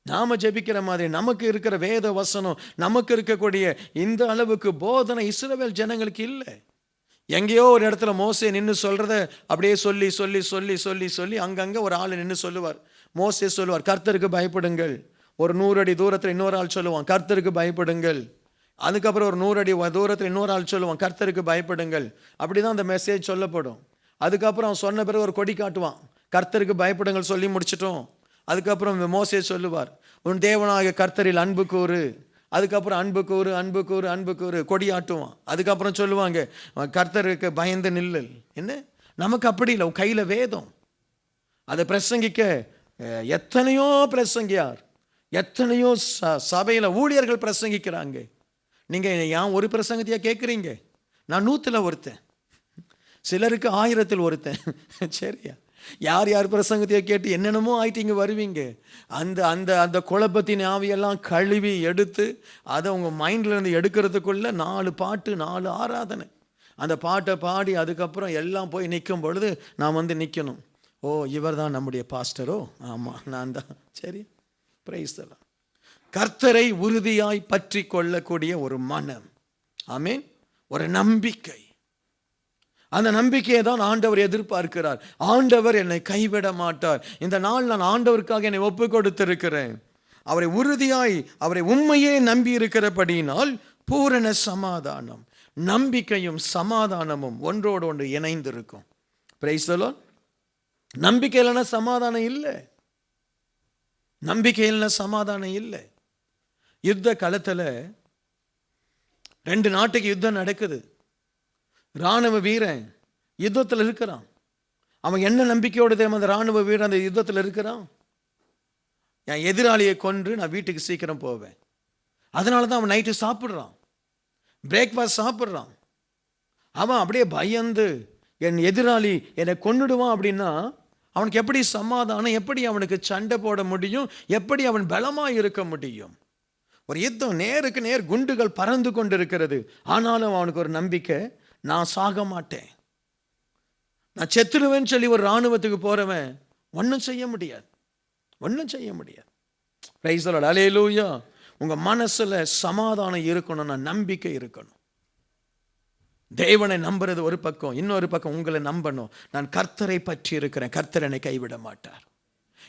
நாம ஜெபிக்கிற மாதிரி நமக்கு இருக்கிற வேத வசனம், நமக்கு இருக்கக்கூடிய இந்த அளவுக்கு போதனை இஸ்ரவேல் ஜனங்களுக்கு இல்லை. எங்கேயோ ஒரு இடத்துல மோசே நின்று சொல்றத அப்படியே சொல்லி சொல்லி சொல்லி சொல்லி சொல்லி அங்கங்கே ஒரு ஆள் நின்று சொல்லுவார். மோசே சொல்லுவார், கர்த்தருக்கு பயப்படுங்கள். ஒரு 100 அடி தூரத்தில் இன்னொரு ஆள் சொல்லுவான், கர்த்தருக்கு பயப்படுங்கள். அதுக்கப்புறம் ஒரு 100 அடி தூரத்தில் இன்னொரு ஆள் சொல்லுவான், கர்த்தருக்கு பயப்படுங்கள். அப்படிதான் அந்த மெசேஜ் சொல்லப்படும். அதுக்கப்புறம் அவன் சொன்ன பிறகு ஒரு கொடி காட்டுவான், கர்த்தருக்கு பயப்படுங்கள் சொல்லி முடிச்சிட்டோம். அதுக்கப்புறம் மோசே சொல்லுவார், உன் தேவனாகிய கர்த்தரில் அன்பு கூறு. அதுக்கப்புறம் அன்பு கூறு அன்பு கூறு அன்பு கூறு கொடி ஆட்டுவான். அதுக்கப்புறம் சொல்லுவாங்க, கர்த்தருக்கு பயந்து நில்லல். என்ன, நமக்கு அப்படி இல்லை. உன் கையில் வேதம், அதை பிரசங்கிக்க எத்தனையோ பிரசங்கியார், எத்தனையோ சபையில் ஊழியர்கள் பிரசங்கிக்கிறாங்க. நீங்கள் ஏன் ஒரு பிரசங்கத்தையா கேட்குறீங்க? நான் 100ல் ஒருத்தன், சிலருக்கு 1000ல் ஒருத்தன். சரியா? யார் யார் பிரசங்கத்தையோ கேட்டு என்னென்னமோ ஆயிட்டு இங்கே வருவீங்க. அந்த அந்த அந்த குழப்பத்தின் ஆவியெல்லாம் கழுவி எடுத்து அதை உங்கள் மைண்ட்லேருந்து எடுக்கிறதுக்குள்ள 4 பாட்டு 4 ஆராதனை. அந்த பாட்டை பாடி அதுக்கப்புறம் எல்லாம் போய் நிற்கும் பொழுது நான் வந்து நிற்கணும். ஓ, இவர் தான் நம்முடைய பாஸ்டரோ? ஆமாம், நான் தான். சரி, பிரைஸ் தி லார்ட். கர்த்தரை உறுதியாய் பற்றி கொள்ளக்கூடிய ஒரு மனம். ஆமென். ஒரு நம்பிக்கை. அந்த நம்பிக்கையை தான் ஆண்டவர் எதிர்பார்க்கிறார். ஆண்டவர் என்னை கைவிட மாட்டார். இந்த நாள் நான் ஆண்டவருக்காக என்னை ஒப்பு கொடுத்திருக்கிறேன். அவரை உறுதியாய், அவரை உண்மையே நம்பி இருக்கிறபடியினால் பூரண சமாதானம். நம்பிக்கையும் சமாதானமும் ஒன்றோடு ஒன்று இணைந்திருக்கும். Price the Lord. நம்பிக்கை இல்லைன்னா சமாதானம் இல்லை. நம்பிக்கை இல்லைன்னா சமாதானம் இல்லை. யுத்த களத்தில் 2 நாட்டுக்கு யுத்தம் நடக்குது. இராணுவ வீரன் யுத்தத்தில் இருக்கிறான். அவன் என்ன நம்பிக்கையோடு தெரியுமா அந்த இராணுவ வீரன் அந்த யுத்தத்தில் இருக்கிறான்? என் எதிராளியை கொன்று நான் வீட்டுக்கு சீக்கிரம் போவேன். அதனால தான் அவன் நைட்டு சாப்பிட்றான், பிரேக்ஃபாஸ்ட் சாப்பிட்றான். அவன் அப்படியே பயந்து என் எதிராளி என்னை கொன்னுடுவான் அப்படின்னா அவனுக்கு எப்படி சமாதானம், எப்படி அவனுக்கு சண்டை போட முடியும், எப்படி அவன் பலமாக இருக்க முடியும்? ஒரு யுத்தம், நேருக்கு நேர் குண்டுகள் பறந்து கொண்டு இருக்கிறது. ஆனாலும் அவனுக்கு ஒரு நம்பிக்கை, நான் சாக மாட்டேன், நான் செத்துருவேன்னு சொல்லி ஒரு இராணுவத்துக்கு போறவன் ஒன்றும் செய்ய முடியாது, ஒன்றும் செய்ய முடியாது. Praise the lord. அல்லேலூயா. உங்க மனசுல சமாதானம் இருக்கணும்னா நம்பிக்கை இருக்கணும். தேவனை நம்புறது ஒரு பக்கம், இன்னொரு பக்கம் உங்களை நம்பணும். நான் கர்த்தரை பற்றி இருக்கிறேன், கர்த்தர் என்னை கைவிட மாட்டார்.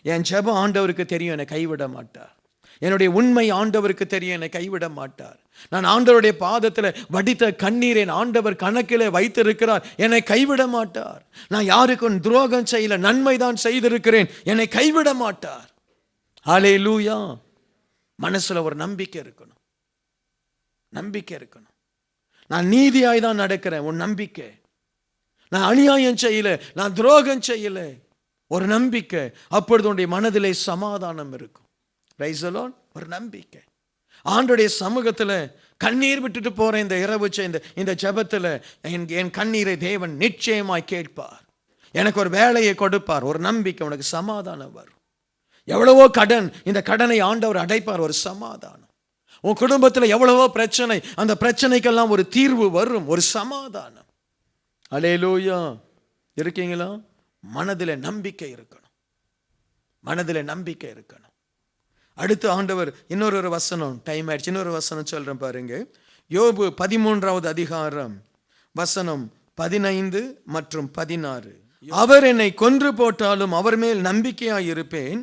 என் ஜெபம் ஆண்டவருக்கு தெரியும், என்னை கைவிட மாட்டார். என்னுடைய உண்மை ஆண்டவருக்கு தெரியும், என்னை கைவிட மாட்டார். நான் ஆண்டவருடைய பாதத்தில் வடித்த கண்ணீரை ஆண்டவர் கணக்கிலே வைத்திருக்கிறார், என்னை கைவிட மாட்டார். நான் யாருக்கும் துரோகம் செய்யல, நன்மை தான் செய்திருக்கிறேன், என்னை கைவிட மாட்டார். ஹல்லேலூயா. மனசுல ஒரு நம்பிக்கை இருக்கணும், நம்பிக்கை இருக்கணும். நான் நீதியாய் தான் நடக்கிறேன், ஒரு நம்பிக்கை. நான் அநியாயம் செய்யல, நான் துரோகம் செய்யல, ஒரு நம்பிக்கை. அப்பொழுது உன்னுடைய மனதிலே சமாதானம் இருக்கும். Price the Lord. ஒரு நம்பிக்கை. ஆண்டவருடைய சமூகத்தில் கண்ணீர் விட்டுட்டு போற இந்த இரவு இந்த ஜெபத்தில் என் கண்ணீரை தேவன் நிச்சயமாய் கேட்பார், எனக்கு ஒரு வேலையை கொடுப்பார். ஒரு நம்பிக்கை, உனக்கு சமாதானம் வரும். எவ்வளவோ கடன், இந்த கடனை ஆண்டவர் அடைப்பார், ஒரு சமாதானம். உன் குடும்பத்தில் எவ்வளவோ பிரச்சனை, அந்த பிரச்சனைக்கெல்லாம் ஒரு தீர்வு வரும், ஒரு சமாதானம். அல்லேலூயா. இருக்கீங்களா? மனதில் நம்பிக்கை இருக்கணும், மனதில் நம்பிக்கை இருக்கணும். அடுத்து ஆண்டவர் இன்னொரு வசனம், டைம் ஆயிடுச்சு, இன்னொரு வசனம் சொல்றேன் பாருங்க. யோபு 13வது அதிகாரம் வசனம் 15 மற்றும் 16. அவர் என்னை கொன்று போட்டாலும் அவர் மேல் நம்பிக்கையாய் இருப்பேன்,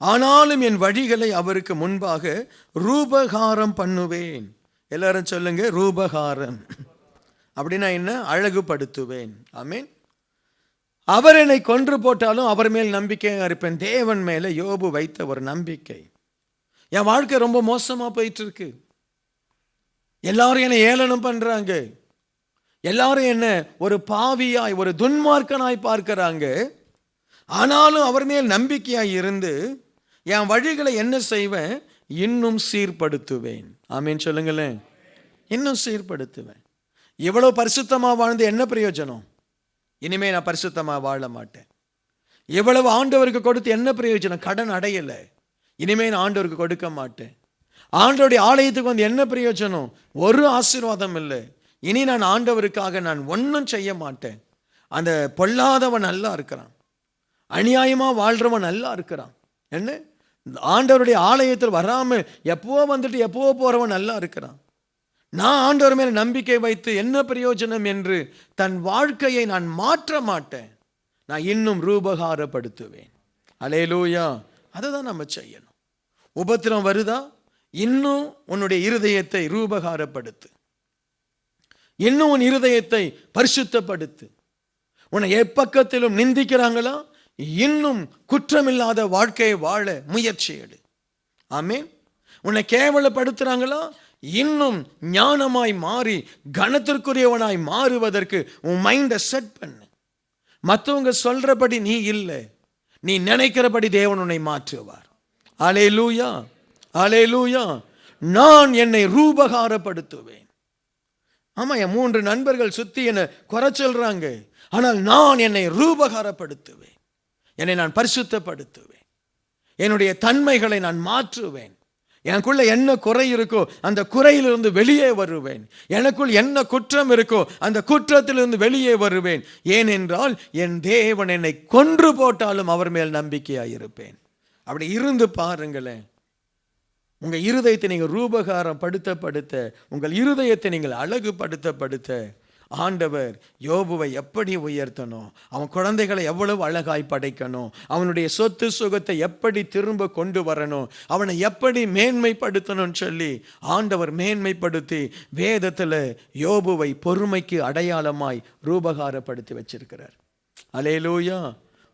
ஆனாலும் என் வழிகளை அவருக்கு முன்பாக ரூபகாரம் பண்ணுவேன். எல்லாரும் சொல்லுங்க, ரூபகாரம். அப்படின்னா என்ன? அழகுபடுத்துவேன். ஆமென். அவர் என்னை கொன்று போட்டாலும் அவர் மேல் நம்பிக்கையாக இருப்பேன். தேவன் மேல யோபு வைத்த ஒரு நம்பிக்கை. என் வாழ்க்கை ரொம்ப மோசமா போயிட்டு இருக்கு, எல்லாரும் என்னை ஏளனம் பண்றாங்க, எல்லாரும் என்ன ஒரு பாவியாய், ஒரு துன்மார்க்கனாய் பார்க்கிறாங்க. ஆனாலும் அவர் மேல் நம்பிக்கையாய் இருந்து என் வழிகளை என்ன செய்வேன்? இன்னும் சீர்படுத்துவேன். ஆமீன் சொல்லுங்களேன். இன்னும் சீர்படுத்துவேன். இவ்வளவு பரிசுத்தமா வாழ்ந்து என்ன பிரயோஜனம்? இனிமே நான் பரிசுத்தமா வாழ மாட்டேன். இவ்வளவு ஆண்டவருக்கு கொடுத்து என்ன பிரயோஜனம்? கடன் அடையல, இனிமே நான் ஆண்டவருக்கு கொடுக்க மாட்டேன். ஆண்டவருடைய ஆலயத்துக்கு வந்து என்ன பிரயோஜனம்? ஒரு ஆசீர்வாதம் இல்லை. இனி நான் ஆண்டவருக்காக நான் ஒன்றும் செய்ய மாட்டேன். அந்த பொல்லாதவன் நல்லா இருக்கிறான், அநியாயமா வாழ்றவன் நல்லா இருக்கிறான். என்ன? ஆண்டவருடைய ஆலயத்தில் வராம எப்போ வந்துட்டு எப்போ போறவன் நல்லா இருக்கிறான். நான் ஆண்டவர் மேல நம்பிக்கை வைத்து என்ன பிரயோஜனம் என்று தன் வாழ்க்கையை நான் மாற்ற மாட்டேன், நான் இன்னும் ரூபகாரப்படுத்துவேன். அல்லேலூயா. அதுதான் நம்ம செய்யணும். உபத்திரம் வருதா? இன்னும் உன்னுடைய இருதயத்தை ரூபகாரப்படுத்து, இன்னும் உன் இருதயத்தை பரிசுத்தப்படுத்து. உன்னை எப்பக்கத்திலும் நிந்திக்கிறாங்களா? இன்னும் குற்றமில்லாத வாழ்க்கையை வாழ முயற்சி எடு. ஆமென். உன்னை கேவலப்படுத்துறாங்களா? இன்னும் ஞானமாய் மாறி கனத்திற்குரியவனாய் மாறுவதற்கு உன் மைண்டை செட் பண்ணு. மற்றவங்க சொல்றபடி நீ இல்லை, நீ நினைக்கிறபடி தேவன் உன்னை மாற்றுவார். அல்லேலூயா, அல்லேலூயா. நான் என்னை ரூபகாரப்படுத்துவேன். ஆமா, என் 3 நண்பர்கள் சுத்தி என்னை குறை சொல்றாங்க, ஆனால் நான் என்னை ரூபகாரப்படுத்துவேன், என்னை நான் பரிசுத்தப்படுத்துவேன், என்னுடைய தன்மைகளை நான் மாற்றுவேன். எனக்குள்ள என்ன குறை இருக்கோ அந்த குறையிலிருந்து வெளியே வருவேன். எனக்குள் என்ன குற்றம் இருக்கோ அந்த குற்றத்திலிருந்து வெளியே வருவேன். ஏனென்றால் என் தேவன் என்னை கொன்று போட்டாலும் அவர் மேல் நம்பிக்கையாயிருப்பேன். அப்படி இருந்து பாருங்களேன். உங்க இருதயத்தை நீங்கள் ரூபகாரம் படுத்த உங்கள் இருதயத்தை நீங்கள் அழகுபடுத்த ஆண்டவர் யோபுவை எப்படி உயர்த்தணும், அவன் குழந்தைகளை எவ்வளவு அழகாய் படைக்கணும், அவனுடைய சொத்து சுகத்தை எப்படி திரும்ப கொண்டு வரணும், அவனை எப்படி மேன்மைப்படுத்தணும்னு சொல்லி ஆண்டவர் மேன்மைப்படுத்தி வேதத்தில் யோபுவை பொறுமைக்கு அடையாளமாய் ரூபகாரப்படுத்தி வச்சிருக்கிறார். அல்லேலூயா.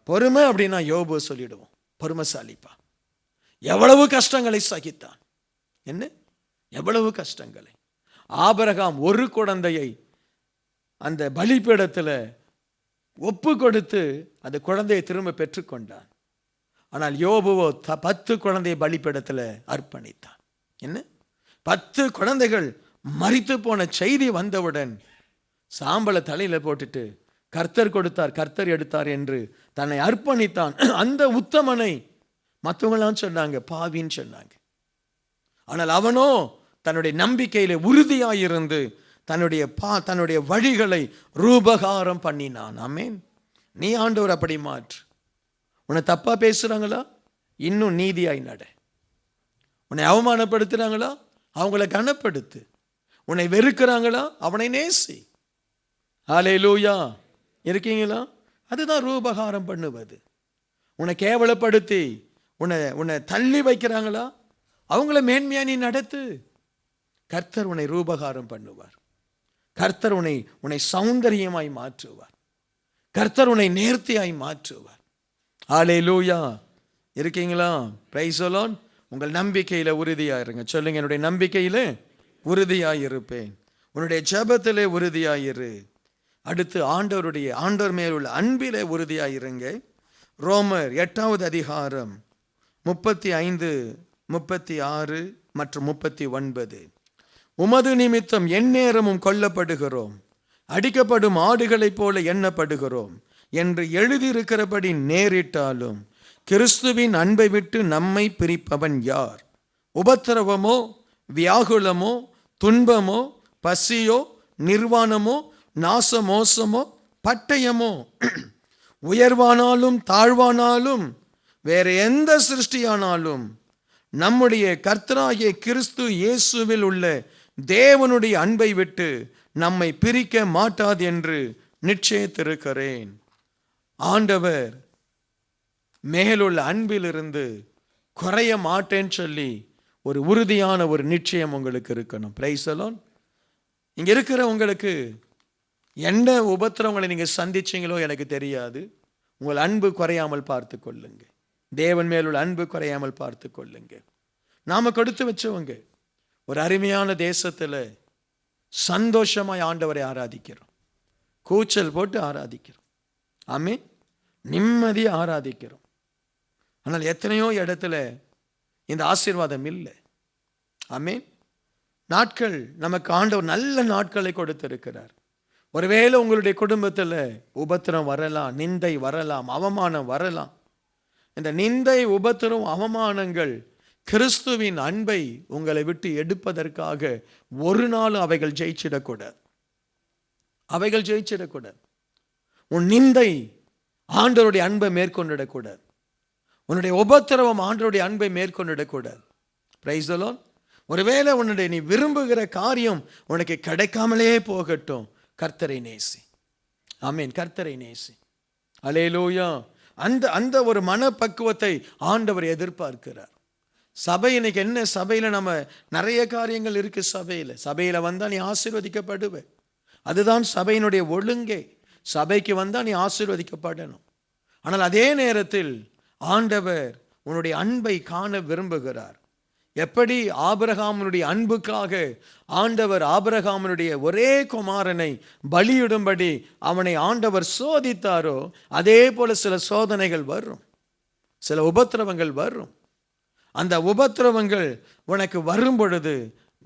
பொறுமை அப்படின்னா யோபு சொல்லிடுவோம், பொறுமைசாலிப்பா. எவ்வளவு கஷ்டங்களை சகித்தான். என்ன? எவ்வளவு கஷ்டங்களை. ஆபிரகாம் ஒரு குழந்தையை அந்த பலிபீடத்தில் ஒப்பு கொடுத்து அந்த குழந்தையை திரும்ப பெற்றுக்கொண்டான். ஆனால் யோபுவோ 10 குழந்தையை பலிபீடத்தில் அர்ப்பணித்தான். என்ன? 10 குழந்தைகள் மரித்து போன செய்தி வந்தவுடன் சாம்பலை தலையில போட்டுட்டு கர்த்தர் கொடுத்தார், கர்த்தர் எடுத்தார் என்று தன்னை அர்ப்பணித்தான். அந்த உத்தமனை மற்றவங்களாம் சொன்னாங்க, பாவின்னு சொன்னாங்க. ஆனால் அவனோ தன்னுடைய நம்பிக்கையில உறுதியாயிருந்து தன்னுடைய வழிகளை ரூபகாரம் பண்ணினான். ஆமென். நீ ஆண்டவர் அப்படி மாற்று. உன்னை தப்பா பேசுறாங்களா? இன்னும் நீதியாய் நட. உன்னை அவமானப்படுத்துறாங்களா? அவங்கள கனப்படுத்து. உன்னை வெறுக்கிறாங்களா? அவனை நேசி. ஹல்லேலூயா. இருக்கீங்களா? அதுதான் ரூபகாரம் பண்ணுவது. உன்னை கேவலப்படுத்தி உன்னை தள்ளி வைக்கிறாங்களா, அவங்கள மேன்மையா நீ நடத்து. கர்த்தர் உன்னை ரூபகாரம் பண்ணுவார். கர்த்தர் உன்னை சௌந்தரியமாய் மாற்றுவார். கர்த்தர் உன்னை நேர்த்தியாய் மாற்றுவார். ஹல்லேலூயா. இருக்கீங்களா? Price the Lord. உங்கள் நம்பிக்கையில உறுதியா இருங்க. சொல்லுங்க, என்னுடைய நம்பிக்கையில உறுதியாய் இருப்பேன். உன்னுடைய ஜெபத்திலே உறுதியாய் இரு. அடுத்து ஆண்டவர் மேல் உள்ள அன்பிலே உறுதியாய் இருங்க. ரோமர் 8வது அதிகாரம் 35, 36 மற்றும் 39. உமது நிமித்தம் எந்நேரமும் கொல்லப்படுகிறோம், அடிக்கப்படும் ஆடுகளைப் போல எண்ணப்படுகிறோம் என்று எழுதியிருக்கிறபடி நேரிட்டாலும் கிறிஸ்துவின் அன்பை விட்டு நம்மை பிரிப்பவன் யார்? உபத்திரவமோ, வியாகுலமோ, துன்பமோ, பசியோ, நிர்வாணமோ, நாசமோசமோ, பட்டயமோ, உயர்வானாலும் தாழ்வானாலும் வேற எந்த சிருஷ்டியானாலும் நம்முடைய கர்த்தராகிய கிறிஸ்து இயேசுவில் உள்ள தேவனுடைய அன்பை விட்டு நம்மை பிரிக்க மாட்டாது என்று நிச்சயித்திருக்கிறேன். ஆண்டவர் மேலுள்ள அன்பிலிருந்து குறைய மாட்டேன்னு சொல்லி ஒரு உறுதியான ஒரு நிச்சயம் உங்களுக்கு இருக்கணும். Price the Lord. இங்க இருக்கிற உங்களுக்கு என்ன உபத்திரவங்களை நீங்க சந்திச்சீங்களோ எனக்கு தெரியாது. உங்கள் அன்பு குறையாமல் பார்த்து கொள்ளுங்க. தேவன் மேலுள்ள அன்பு குறையாமல் பார்த்து கொள்ளுங்க. நாம கொடுத்து வச்சவங்க ஒரு அருமையான தேசத்துல சந்தோஷமாய் ஆண்டவரை ஆராதிக்கிறோம். கூச்சல் போட்டு ஆராதிக்கிறோம். ஆமென். நிம்மதியை ஆராதிக்கிறோம். ஆனால் எத்தனையோ இடத்துல இந்த ஆசீர்வாதம் இல்லை. ஆமென். நாட்கள் நமக்கு ஆண்டவர் நல்ல நாட்களை கொடுத்திருக்கிறார். ஒருவேளை உங்களுடைய குடும்பத்தில் உபத்திரம் வரலாம், நிந்தை வரலாம், அவமானம் வரலாம். இந்த நிந்தை, உபத்திரம், அவமானங்கள் கிறிஸ்துவின் அன்பை உங்களை விட்டு எடுப்பதற்காக ஒரு நாள் அவைகள் ஜெயிச்சிடக்கூடாது. அவைகள் ஜெயிச்சிடக்கூடாது. உன் நிந்தை ஆண்டவருடைய அன்பை மேற்கொண்டிடக்கூடாது. உன்னுடைய உபத்திரவம் ஆண்டவருடைய அன்பை மேற்கொண்டிடக்கூடாது. Price the Lord. ஒருவேளை உன்னுடைய நீ விரும்புகிற காரியம் உனக்கு கிடைக்காமலே போகட்டும், கர்த்தரை நேசி. ஆமென். கர்த்தரை நேசி. அல்லேலூயா. அந்த ஒரு மனப்பக்குவத்தை ஆண்டவர் எதிர்பார்க்கிறார். சபை இன்னைக்கு என்ன, சபையில நம்ம நிறைய காரியங்கள் இருக்கு. சபையில வந்தா நீ ஆசீர்வதிக்கப்படுவ. அதுதான் சபையினுடைய ஒழுங்கே. சபைக்கு வந்தா நீ ஆசீர்வதிக்கப்படணும். ஆனால் அதே நேரத்தில் ஆண்டவர் உன்னுடைய அன்பை காண விரும்புகிறார். எப்படி ஆபிரகாமுடைய அன்புக்காக ஆண்டவர் ஆபிரகாமுடைய ஒரே குமாரனை பலியிடும்படி அவனை ஆண்டவர் சோதித்தாரோ, அதே போல சில சோதனைகள் வரும், சில உபத்திரவங்கள் வரும். அந்த உபத்திரவங்கள் உனக்கு வரும் பொழுது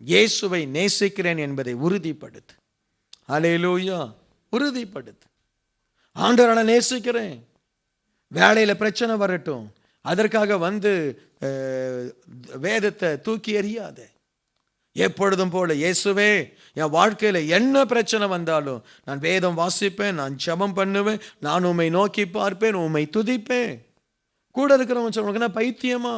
இயேசுவை நேசிக்கிறேன் என்பதை உறுதிப்படுத்து. அல்லேலூயா. உறுதிப்படுத்து. ஆண்டவரை நேசிக்கிறேன். வேலையில பிரச்சனை வரட்டும், அதற்காக வேதத்தை தூக்கி எறியாத. எப்பொழுதும் போல இயேசுவே, என் வாழ்க்கையில என்ன பிரச்சனை வந்தாலும் நான் வேதம் வாசிப்பேன், நான் ஜெபம் பண்ணுவேன், நான் உம்மை நோக்கி பார்ப்பேன், உம்மை துதிப்பேன். கூட இருக்கிறவங்க சொல்லுவாங்க, என்ன பைத்தியமா,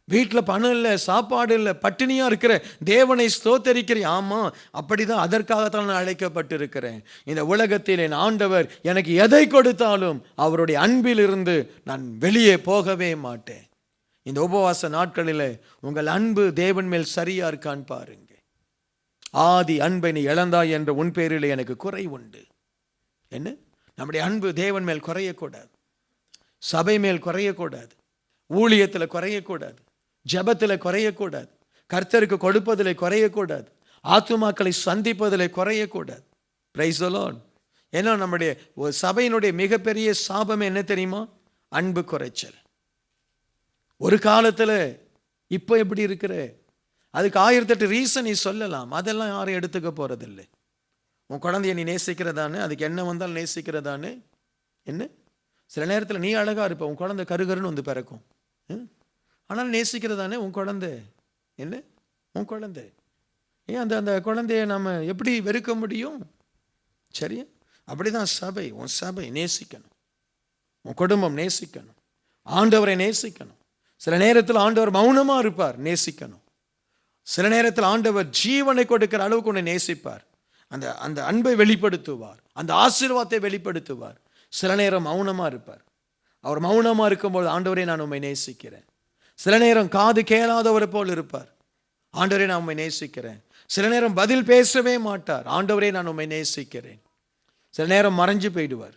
வீட்டில் பணம் இல்லை, சாப்பாடு இல்லை, பட்டினியா இருக்கிற, தேவனை ஸ்தோத்தரிக்கிறேன். ஆமா, அப்படிதான், அதற்காகத்தான் நான் அழைக்கப்பட்டிருக்கிறேன். இந்த உலகத்தில் என் ஆண்டவர் எனக்கு எதை கொடுத்தாலும் அவருடைய அன்பில் இருந்து நான் வெளியே போகவே மாட்டேன். இந்த உபவாச நாட்களில் உங்கள் அன்பு தேவன் மேல் சரியா இருக்கான்னு பாருங்க. ஆதி அன்பை நீ இழந்தாய் என்ற உன் பேரில் எனக்கு குறை உண்டு. என்ன, நம்முடைய அன்பு தேவன் மேல் குறையக்கூடாது, சபை மேல் குறையக்கூடாது, ஊழியத்தில் குறையக்கூடாது, ஜெபத்தில் குறையக்கூடாது, கர்த்தருக்கு கொடுப்பதில் குறையக்கூடாது, ஆத்துமாக்களை சந்திப்பதில் குறையக்கூடாது. Price the Lord. ஏன்னா நம்முடைய சபையினுடைய மிகப்பெரிய சாபம் என்ன தெரியுமா? அன்பு குறைச்சல். ஒரு காலத்தில் இப்போ எப்படி இருக்கிற, அதுக்கு 1008 ரீசன் நீ சொல்லலாம். அதெல்லாம் யாரும் எடுத்துக்க போறதில்லை. உன் குழந்தைய நீ நேசிக்கிறதானே, அதுக்கு என்ன வந்தாலும் நேசிக்கிறதானே. என்ன, சில நேரத்தில் நீ அழகா இருப்ப, உன் குழந்தை கருகருன்னு வந்து பிறக்கும். ஆனால் நேசிக்கிறதானே உன் குழந்தை. என்ன, உன் குழந்தை. ஏன் அந்த குழந்தைய நம்ம எப்படி வெறுக்க முடியும்? சரியா? அப்படிதான் சபை. உன் சபை நேசிக்கணும், உன் குடும்பம் நேசிக்கணும், ஆண்டவரை நேசிக்கணும். சில நேரத்தில் ஆண்டவர் மௌனமா இருப்பார், நேசிக்கணும். சில நேரத்தில் ஆண்டவர் ஜீவனை கொடுக்கிற அளவுக்கு உன்னை நேசிப்பார், அந்த அன்பை வெளிப்படுத்துவார். அந்த ஆசீர்வாதத்தை வெளிப்படுத்துவார். சில நேரம் மௌனமாக இருப்பார். அவர் மௌனமாக இருக்கும்போது, ஆண்டவரே நான் உம்மை நேசிக்கிறேன். சில நேரம் காது கேளாதவரை போல் இருப்பார். ஆண்டவரே நான் உம்மை நேசிக்கிறேன். சில நேரம் பதில் பேசவே மாட்டார். ஆண்டவரே நான் உம்மை நேசிக்கிறேன். சில நேரம் மறைஞ்சு போயிடுவார்.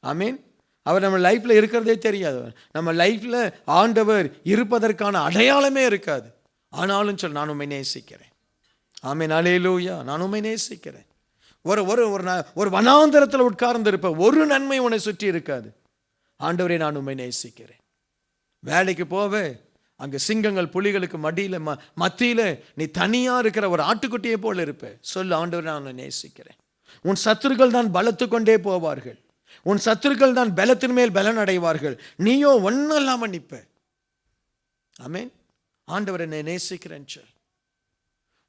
ஆமீன். அவர் நம்ம லைஃப்பில் இருக்கிறதே தெரியாது. நம்ம லைஃப்பில் ஆண்டவர் இருப்பதற்கான அடையாளமே இருக்காது. ஆனாலும் சொல், நான் உம்மை நேசிக்கிறேன். ஆமீன். அல்லேலூயா. நான் உம்மை நேசிக்கிறேன். ஒரு ஒரு ஒரு வனாந்தரத்தில் உட்கார்ந்து இருப்ப, ஒரு நன்மை உன்னை சுற்றி இருக்காது. ஆண்டவரே நான் உம்மை நேசிக்கிறேன். வேலைக்கு போவே, அங்கே சிங்கங்கள் புலிகளுக்கு மத்தியில் நீ தனியாக இருக்கிற ஒரு ஆட்டுக்குட்டியை போல இருப்ப. சொல்லு, ஆண்டவரே நான் உன்னை நேசிக்கிறேன். உன் சத்துருக்கள் தான் பலத்து கொண்டே போவார்கள். உன் சத்துருக்கள் தான் பலத்தின் மேல் பலன் அடைவார்கள். நீயோ ஒன்றும் இல்லாமல் நிற்ப. ஆமேன். ஆண்டவரை என்னை நேசிக்கிறேன் சொல்.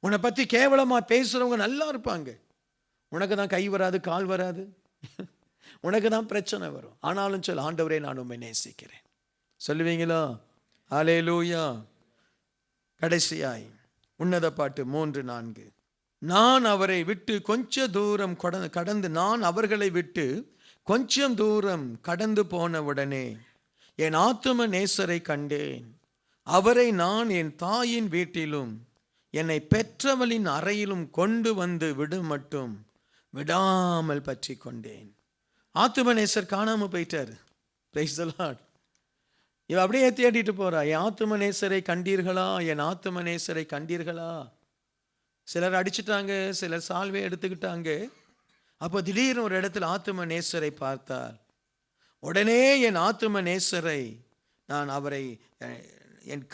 உன்னை பற்றி கேவலமாக பேசுகிறவங்க நல்லா இருப்பாங்க. உனக்கு தான் கை வராது, கால் வராது, உனக்கு தான் பிரச்சனை வரும். ஆனாலும் சொல், ஆண்டவரே நான் உம்மை நேசிக்கிறேன். சொல்லுவீங்களா? அல்லேலூயா. கடைசியாய் உன்னத பாட்டு 3:4. நான் அவரை விட்டு கொஞ்ச தூரம் கடந்து நான் அவர்களை விட்டு கொஞ்சம் தூரம் கடந்து போனவுடனே என் ஆத்தும நேசரை கண்டேன். அவரை நான் என் தாயின் வீட்டிலும் என்னை பெற்றவளின் அறையிலும் கொண்டு வந்து விடும் மட்டும் விடாமல் பற்றி கொண்டேன். ஆத்தும நேசர் காணாமல் போயிட்டார். Price the Lord. இவ அப்படியே தேடிட்டு போறா. என் ஆத்தும நேசரை கண்டீர்களா? என் ஆத்தும நேசரை கண்டீர்களா? சிலர் அடிச்சுட்டாங்க, சிலர் சால்வை எடுத்துக்கிட்டாங்க. அப்போ திடீர்னு ஒரு இடத்துல ஆத்தும நேசரை பார்த்தார். உடனே என் ஆத்தும நேசரை அவரை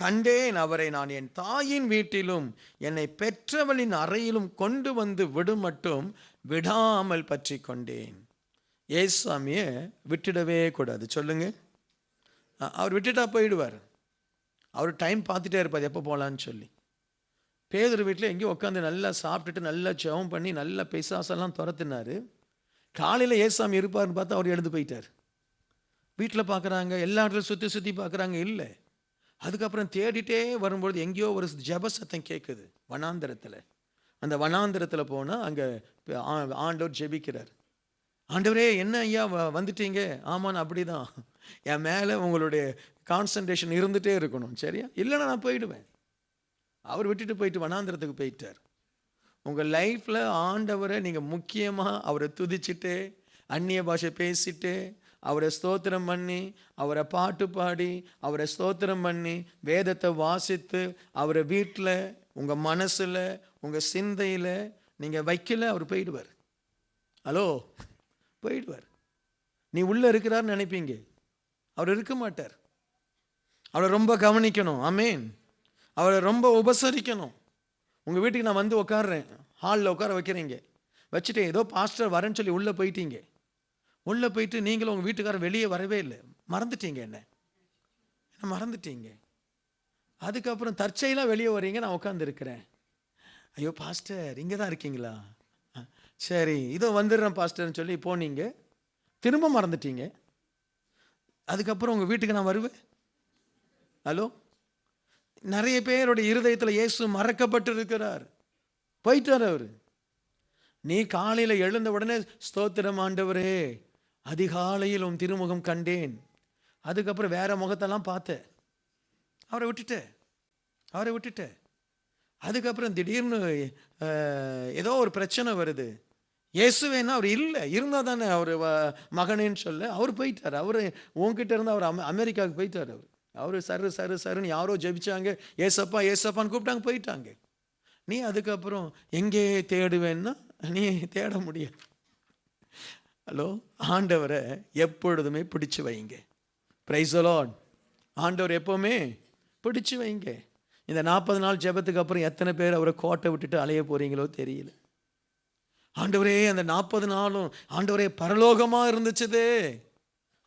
கண்டேன். அவரை நான் என் தாயின் வீட்டிலும் என்னை பெற்றவளின் அறையிலும் கொண்டு வந்து விடும் மட்டும் விடாமல் பற்றி கொண்டேன். ஏசாமியை விட்டுடவே கூடாது. சொல்லுங்க. அவர் விட்டுட்டா போயிடுவார். அவர் டைம் பார்த்துட்டே இருப்பார், எப்போ போகலான்னு சொல்லி. பேதுரு வீட்டில் எங்கேயும் உட்காந்து நல்லா சாப்பிட்டுட்டு நல்லா ஜெபம் பண்ணி நல்லா பிசாசெல்லாம் துரத்துனாரு. காலையில் ஏசாமி இருப்பார்னு பார்த்தா அவர் எழுந்து போயிட்டார். வீட்டில் பார்க்குறாங்க, எல்லா இடத்துலையும் சுற்றி சுற்றி பார்க்குறாங்க, இல்லை. அதுக்கப்புறம் தேடிட்டே வரும்பொழுது எங்கேயோ ஒரு ஜெப சத்தம் கேட்குது வனாந்தரத்தில். அந்த வனாந்தரத்தில் போனால் அங்கே ஆண்டவர் ஜெபிக்கிறார். ஆண்டவரே என்ன ஐயா வந்துட்டீங்க? ஆமான்னு. அப்படி தான், என் மேலே உங்களுடைய கான்சன்ட்ரேஷன் இருந்துகிட்டே இருக்கணும், சரியா? இல்லைன்னா நான் போயிடுவேன். அவர் விட்டுட்டு போயிட்டு வனாந்திரத்துக்கு போயிட்டார். உங்கள் லைஃப்பில் ஆண்டவரை நீங்கள் முக்கியமாக அவரை துதிச்சுட்டு, அந்நிய பாஷை பேசிட்டு, அவரை ஸ்தோத்திரம் பண்ணி, அவரை பாட்டு பாடி, அவரை ஸ்தோத்திரம் பண்ணி, வேதத்தை வாசித்து, அவரை வீட்டில் உங்கள் மனசில் உங்கள் சிந்தையில் நீங்கள் வைக்கல, அவர் போயிடுவார். ஹலோ, போயிடுவார். நீ உள்ளே இருக்கிறார்னு நினைப்பீங்க, அவர் இருக்க மாட்டார். அவரை ரொம்ப கவனிக்கணும். ஆமேன். அவரை ரொம்ப உபசரிக்கணும். உங்கள் வீட்டுக்கு நான் வந்து உட்காடுறேன், ஹாலில் உட்கார வைக்கிறீங்க, வச்சுட்டு ஏதோ பாஸ்டர் வரேன்னு சொல்லி உள்ளே போயிட்டீங்க. உள்ளே போயிட்டு நீங்களும் உங்கள் வீட்டுக்காரர் வெளியே வரவே இல்லை, மறந்துட்டீங்க. என்ன மறந்துட்டீங்க. அதுக்கப்புறம் தற்செயலாக வெளியே வரீங்க, நான் உட்காந்துருக்கிறேன். ஐயோ பாஸ்டர் இங்கே தான் இருக்கீங்களா? சரி இதோ வந்துடுறேன் பாஸ்டர்னு சொல்லி போனீங்க, திரும்ப மறந்துட்டீங்க. அதுக்கப்புறம் உங்கள் வீட்டுக்கு நான் வருவேன். ஹலோ, நிறைய பேருடைய இருதயத்தில் இயேசு மறக்கப்பட்டு இருக்கிறார், போயிட்டார் அவர். நீ காலையில் எழுந்த உடனே ஸ்தோத்திரம் ஆண்டவரே, அதிகாலையில் உன் திருமுகம் கண்டேன். அதுக்கப்புறம் வேற முகத்தெல்லாம் பார்த்தேன், அவரை விட்டுட்டேன். அதுக்கப்புறம் திடீர்னு ஏதோ ஒரு பிரச்சனை வருது. இயேசுவேன்னா அவர் இல்லை, இருந்தால் தானே அவர் மகனேன்னு சொல்ல. அவர் போயிட்டார். அவர் உங்ககிட்ட இருந்து அவர் அமெரிக்காவுக்கு போயிட்டார். அவர் சருன்னு யாரோ ஜெபிச்சாங்க, ஏசப்பா ஏசப்பான்னு கூப்பிட்டாங்க, போயிட்டாங்க. நீ அதுக்கப்புறம் எங்கே தேடுவேன்னா நீ தேட முடியாது. ஹலோ, ஆண்டவரை எப்பொழுதுமே பிடிச்சு வைங்க. Price the Lord. ஆண்டவர் எப்போவுமே பிடிச்சு வைங்க. இந்த 40 நாள் ஜெபத்துக்கு அப்புறம் எத்தனை பேர் அவரை கோட்டை விட்டுட்டு அலைய போறீங்களோ தெரியல. ஆண்டவரே அந்த 40 நாளும் ஆண்டவரே பரலோகமாக இருந்துச்சுதே,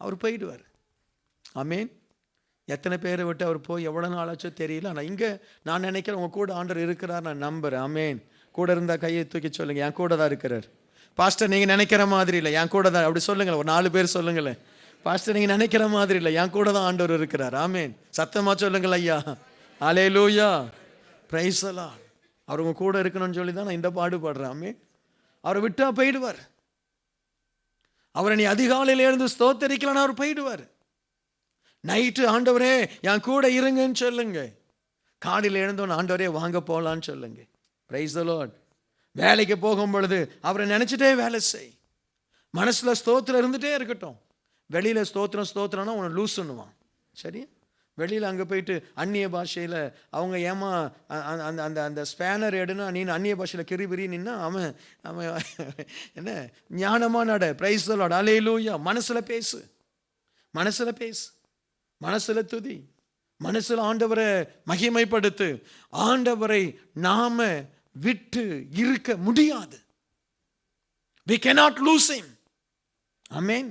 அவர் போயிடுவார். ஆமேன். எத்தனை பேரை விட்டு அவர் போய் எவ்வளோ நாளாச்சோ தெரியல. ஆனால் இங்கே நான் நினைக்கிறேன் உங்கள் கூட ஆண்டவர் இருக்கிறார், நான் நம்புகிறேன். ஆமேன். கூட இருந்தால் கையை தூக்கி சொல்லுங்கள், என் கூட தான் இருக்கிறார். பாஸ்டர் நீங்கள் நினைக்கிற மாதிரி இல்லை, என் கூட தான். அப்படி சொல்லுங்களேன், ஒரு 4 பேர் சொல்லுங்களேன். பாஸ்டர் நீங்கள் நினைக்கிற மாதிரி இல்லை, என் கூட தான் ஆண்டவர் இருக்கிறார். ஆமேன். சத்தமாக சொல்லுங்கள் ஐயா. அல்லேலூயா. Price the Lord. அவர் உங்கள் கூட இருக்கணும்னு சொல்லி தான் நான் இந்த பாடுபடுறேன். ஆமேன். அவரை விட்டா போயிடுவார். அவரை நீ அதிகாலையில இருந்து ஸ்தோத்தரிக்கலன்னா அவர் போயிடுவார். நைட்டு ஆண்டவரே என் கூட இருங்கன்னு சொல்லுங்க. காலையில் எழுந்தோன்னு ஆண்டவரே வாங்க போகலான்னு சொல்லுங்க. Price the Lord. வேலைக்கு போகும் பொழுது அவரை நினைச்சிட்டே வேலை செய். மனசுல ஸ்தோத்திரம் இருந்துட்டே இருக்கட்டும். வெளியில ஸ்தோத்திரம்னா உன்னை லூஸ் பண்ணுவான். சரி, வெளியில் அங்கே போயிட்டு அந்நிய பாஷையில் அவங்க ஏமா அந்த அந்த அந்த ஸ்பேனர் எடுனா நீ அந்நிய பாஷையில் கிரிபிரி நின்னா அவன் என்ன ஞானமாக நட. Praise the lord. அல்லேலூயா. மனசில் பேசு, மனசில் பேசு, மனசில் துதி, மனசில் ஆண்டவரை மகிமைப்படுத்து. ஆண்டவரை நாம விட்டு இருக்க முடியாது. we cannot lose him. ஆமென்.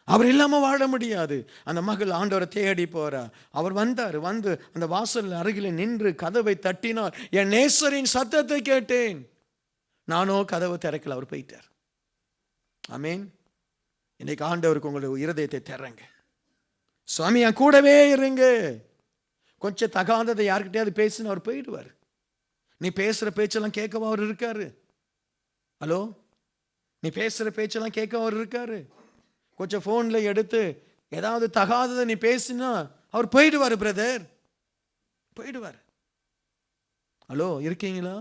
அவர் இல்லாம வாழ முடியாது. அந்த மகள் ஆண்டவரை தேடி போறா. அவர் வந்தார். வந்து அந்த வாசல் அருகில் நின்று கதவை தட்டினார். என் நேசரின் சத்தத்தை கேட்டேன், நானோ கதவை திறக்கல. அவர் போயிட்டார். ஆமென். இன்னைக்கு ஆண்டவருக்கு உங்களுடைய இருதயத்தை திறங்க. சுவாமி என் கூடவே இருங்க. கொஞ்சம் தகாததை யார்கிட்டயாவது பேசுன்னு அவர் போயிடுவார். நீ பேசுற பேச்செல்லாம் கேட்கவா அவர் இருக்காரு? ஹலோ, நீ பேசுற பேச்செல்லாம் கேட்க அவர் இருக்காரு? கொஞ்சம் ஃபோன்ல எடுத்து ஏதாவது தகாததை நீ பேசினா அவர் போயிடுவார். பிரதர் போயிடுவார். ஹலோ, இருக்கீங்களா?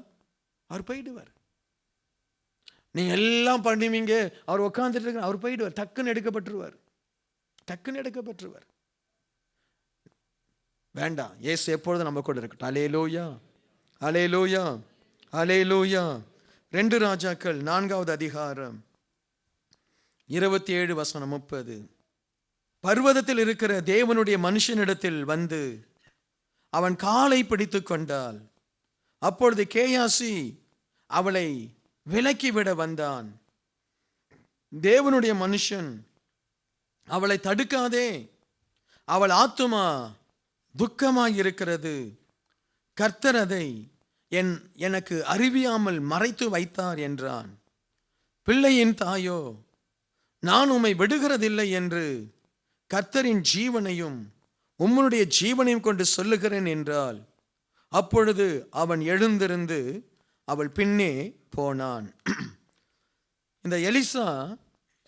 அவர் போயிடுவார். நீங்க எல்லாம் பண்ணுவீங்க, அவர் உட்காந்துட்டு இருக்க, அவர் போயிடுவார். டக்குன்னு எடுக்கப்பட்டுருவார். டக்குன்னு எடுக்கப்பட்டுருவார். வேண்டாம். இயேசு எப்பொழுதும் நம்ம கூட இருக்கட்டும். அல்லேலூயா, அல்லேலூயா, அல்லேலூயா. 2 ராஜாக்கள் 4வது அதிகாரம் 27:30. பர்வதத்தில் இருக்கிற தேவனுடைய மனுஷனிடத்தில் வந்து அவன் காலை பிடித்து கொண்டாள். அப்பொழுது கேயாசி அவளை விலக்கிவிட வந்தான். தேவனுடைய மனுஷன் அவளை தடுக்காதே, அவள் ஆத்துமா துக்கமாயிருக்கிறது, கர்த்தர் அதை எனக்கு அறிவியாமல் மறைத்து வைத்தார் என்றான். பிள்ளையின் தாயோ, நான் உம்மை விடுகிறதில்லை என்று கர்த்தரின் ஜீவனையும் உம்முடைய ஜீவனையும் கொண்டு சொல்லுகிறேன் என்றால். அப்பொழுது அவன் எழுந்திருந்து அவள் பின்னே போனான். இந்த எலிசா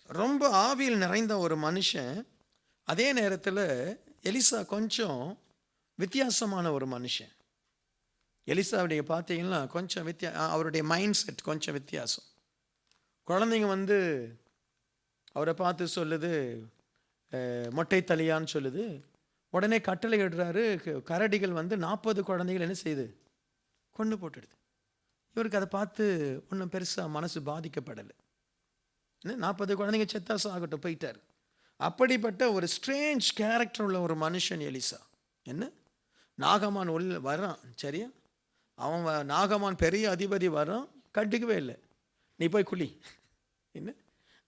ரொம்ப ஆவியில் நிறைந்த ஒரு மனுஷன். அதே நேரத்தில் எலிசா கொஞ்சம் வித்தியாசமான ஒரு மனுஷன். எலிசாவுடைய பார்த்தீங்கன்னா கொஞ்சம் அவருடைய மைண்ட் செட் கொஞ்சம் வித்தியாசம். குழந்தைங்க அவரை பார்த்து சொல்லுது மொட்டை தலையான்னு சொல்லுது. உடனே கட்டளை இடுறாரு. கரடிகள் 40 குழந்தைகள் என்ன செய்யுது? கொண்டு போட்டுடுது. இவருக்கு அதை பார்த்து ஒன்றும் பெருசாக மனசு பாதிக்கப்படலை. 40 குழந்தைங்க செத்தாசம் ஆகட்டும், போயிட்டார். அப்படிப்பட்ட ஒரு ஸ்ட்ரேஞ்ச் கேரக்டர் உள்ள ஒரு மனுஷன் எலிசா. என்ன, நாகமான் வரான். சரியா, அவன் நாகமான் பெரிய அதிபதி வரான், கண்டுக்கவே இல்லை. நீ போய் குழி. என்ன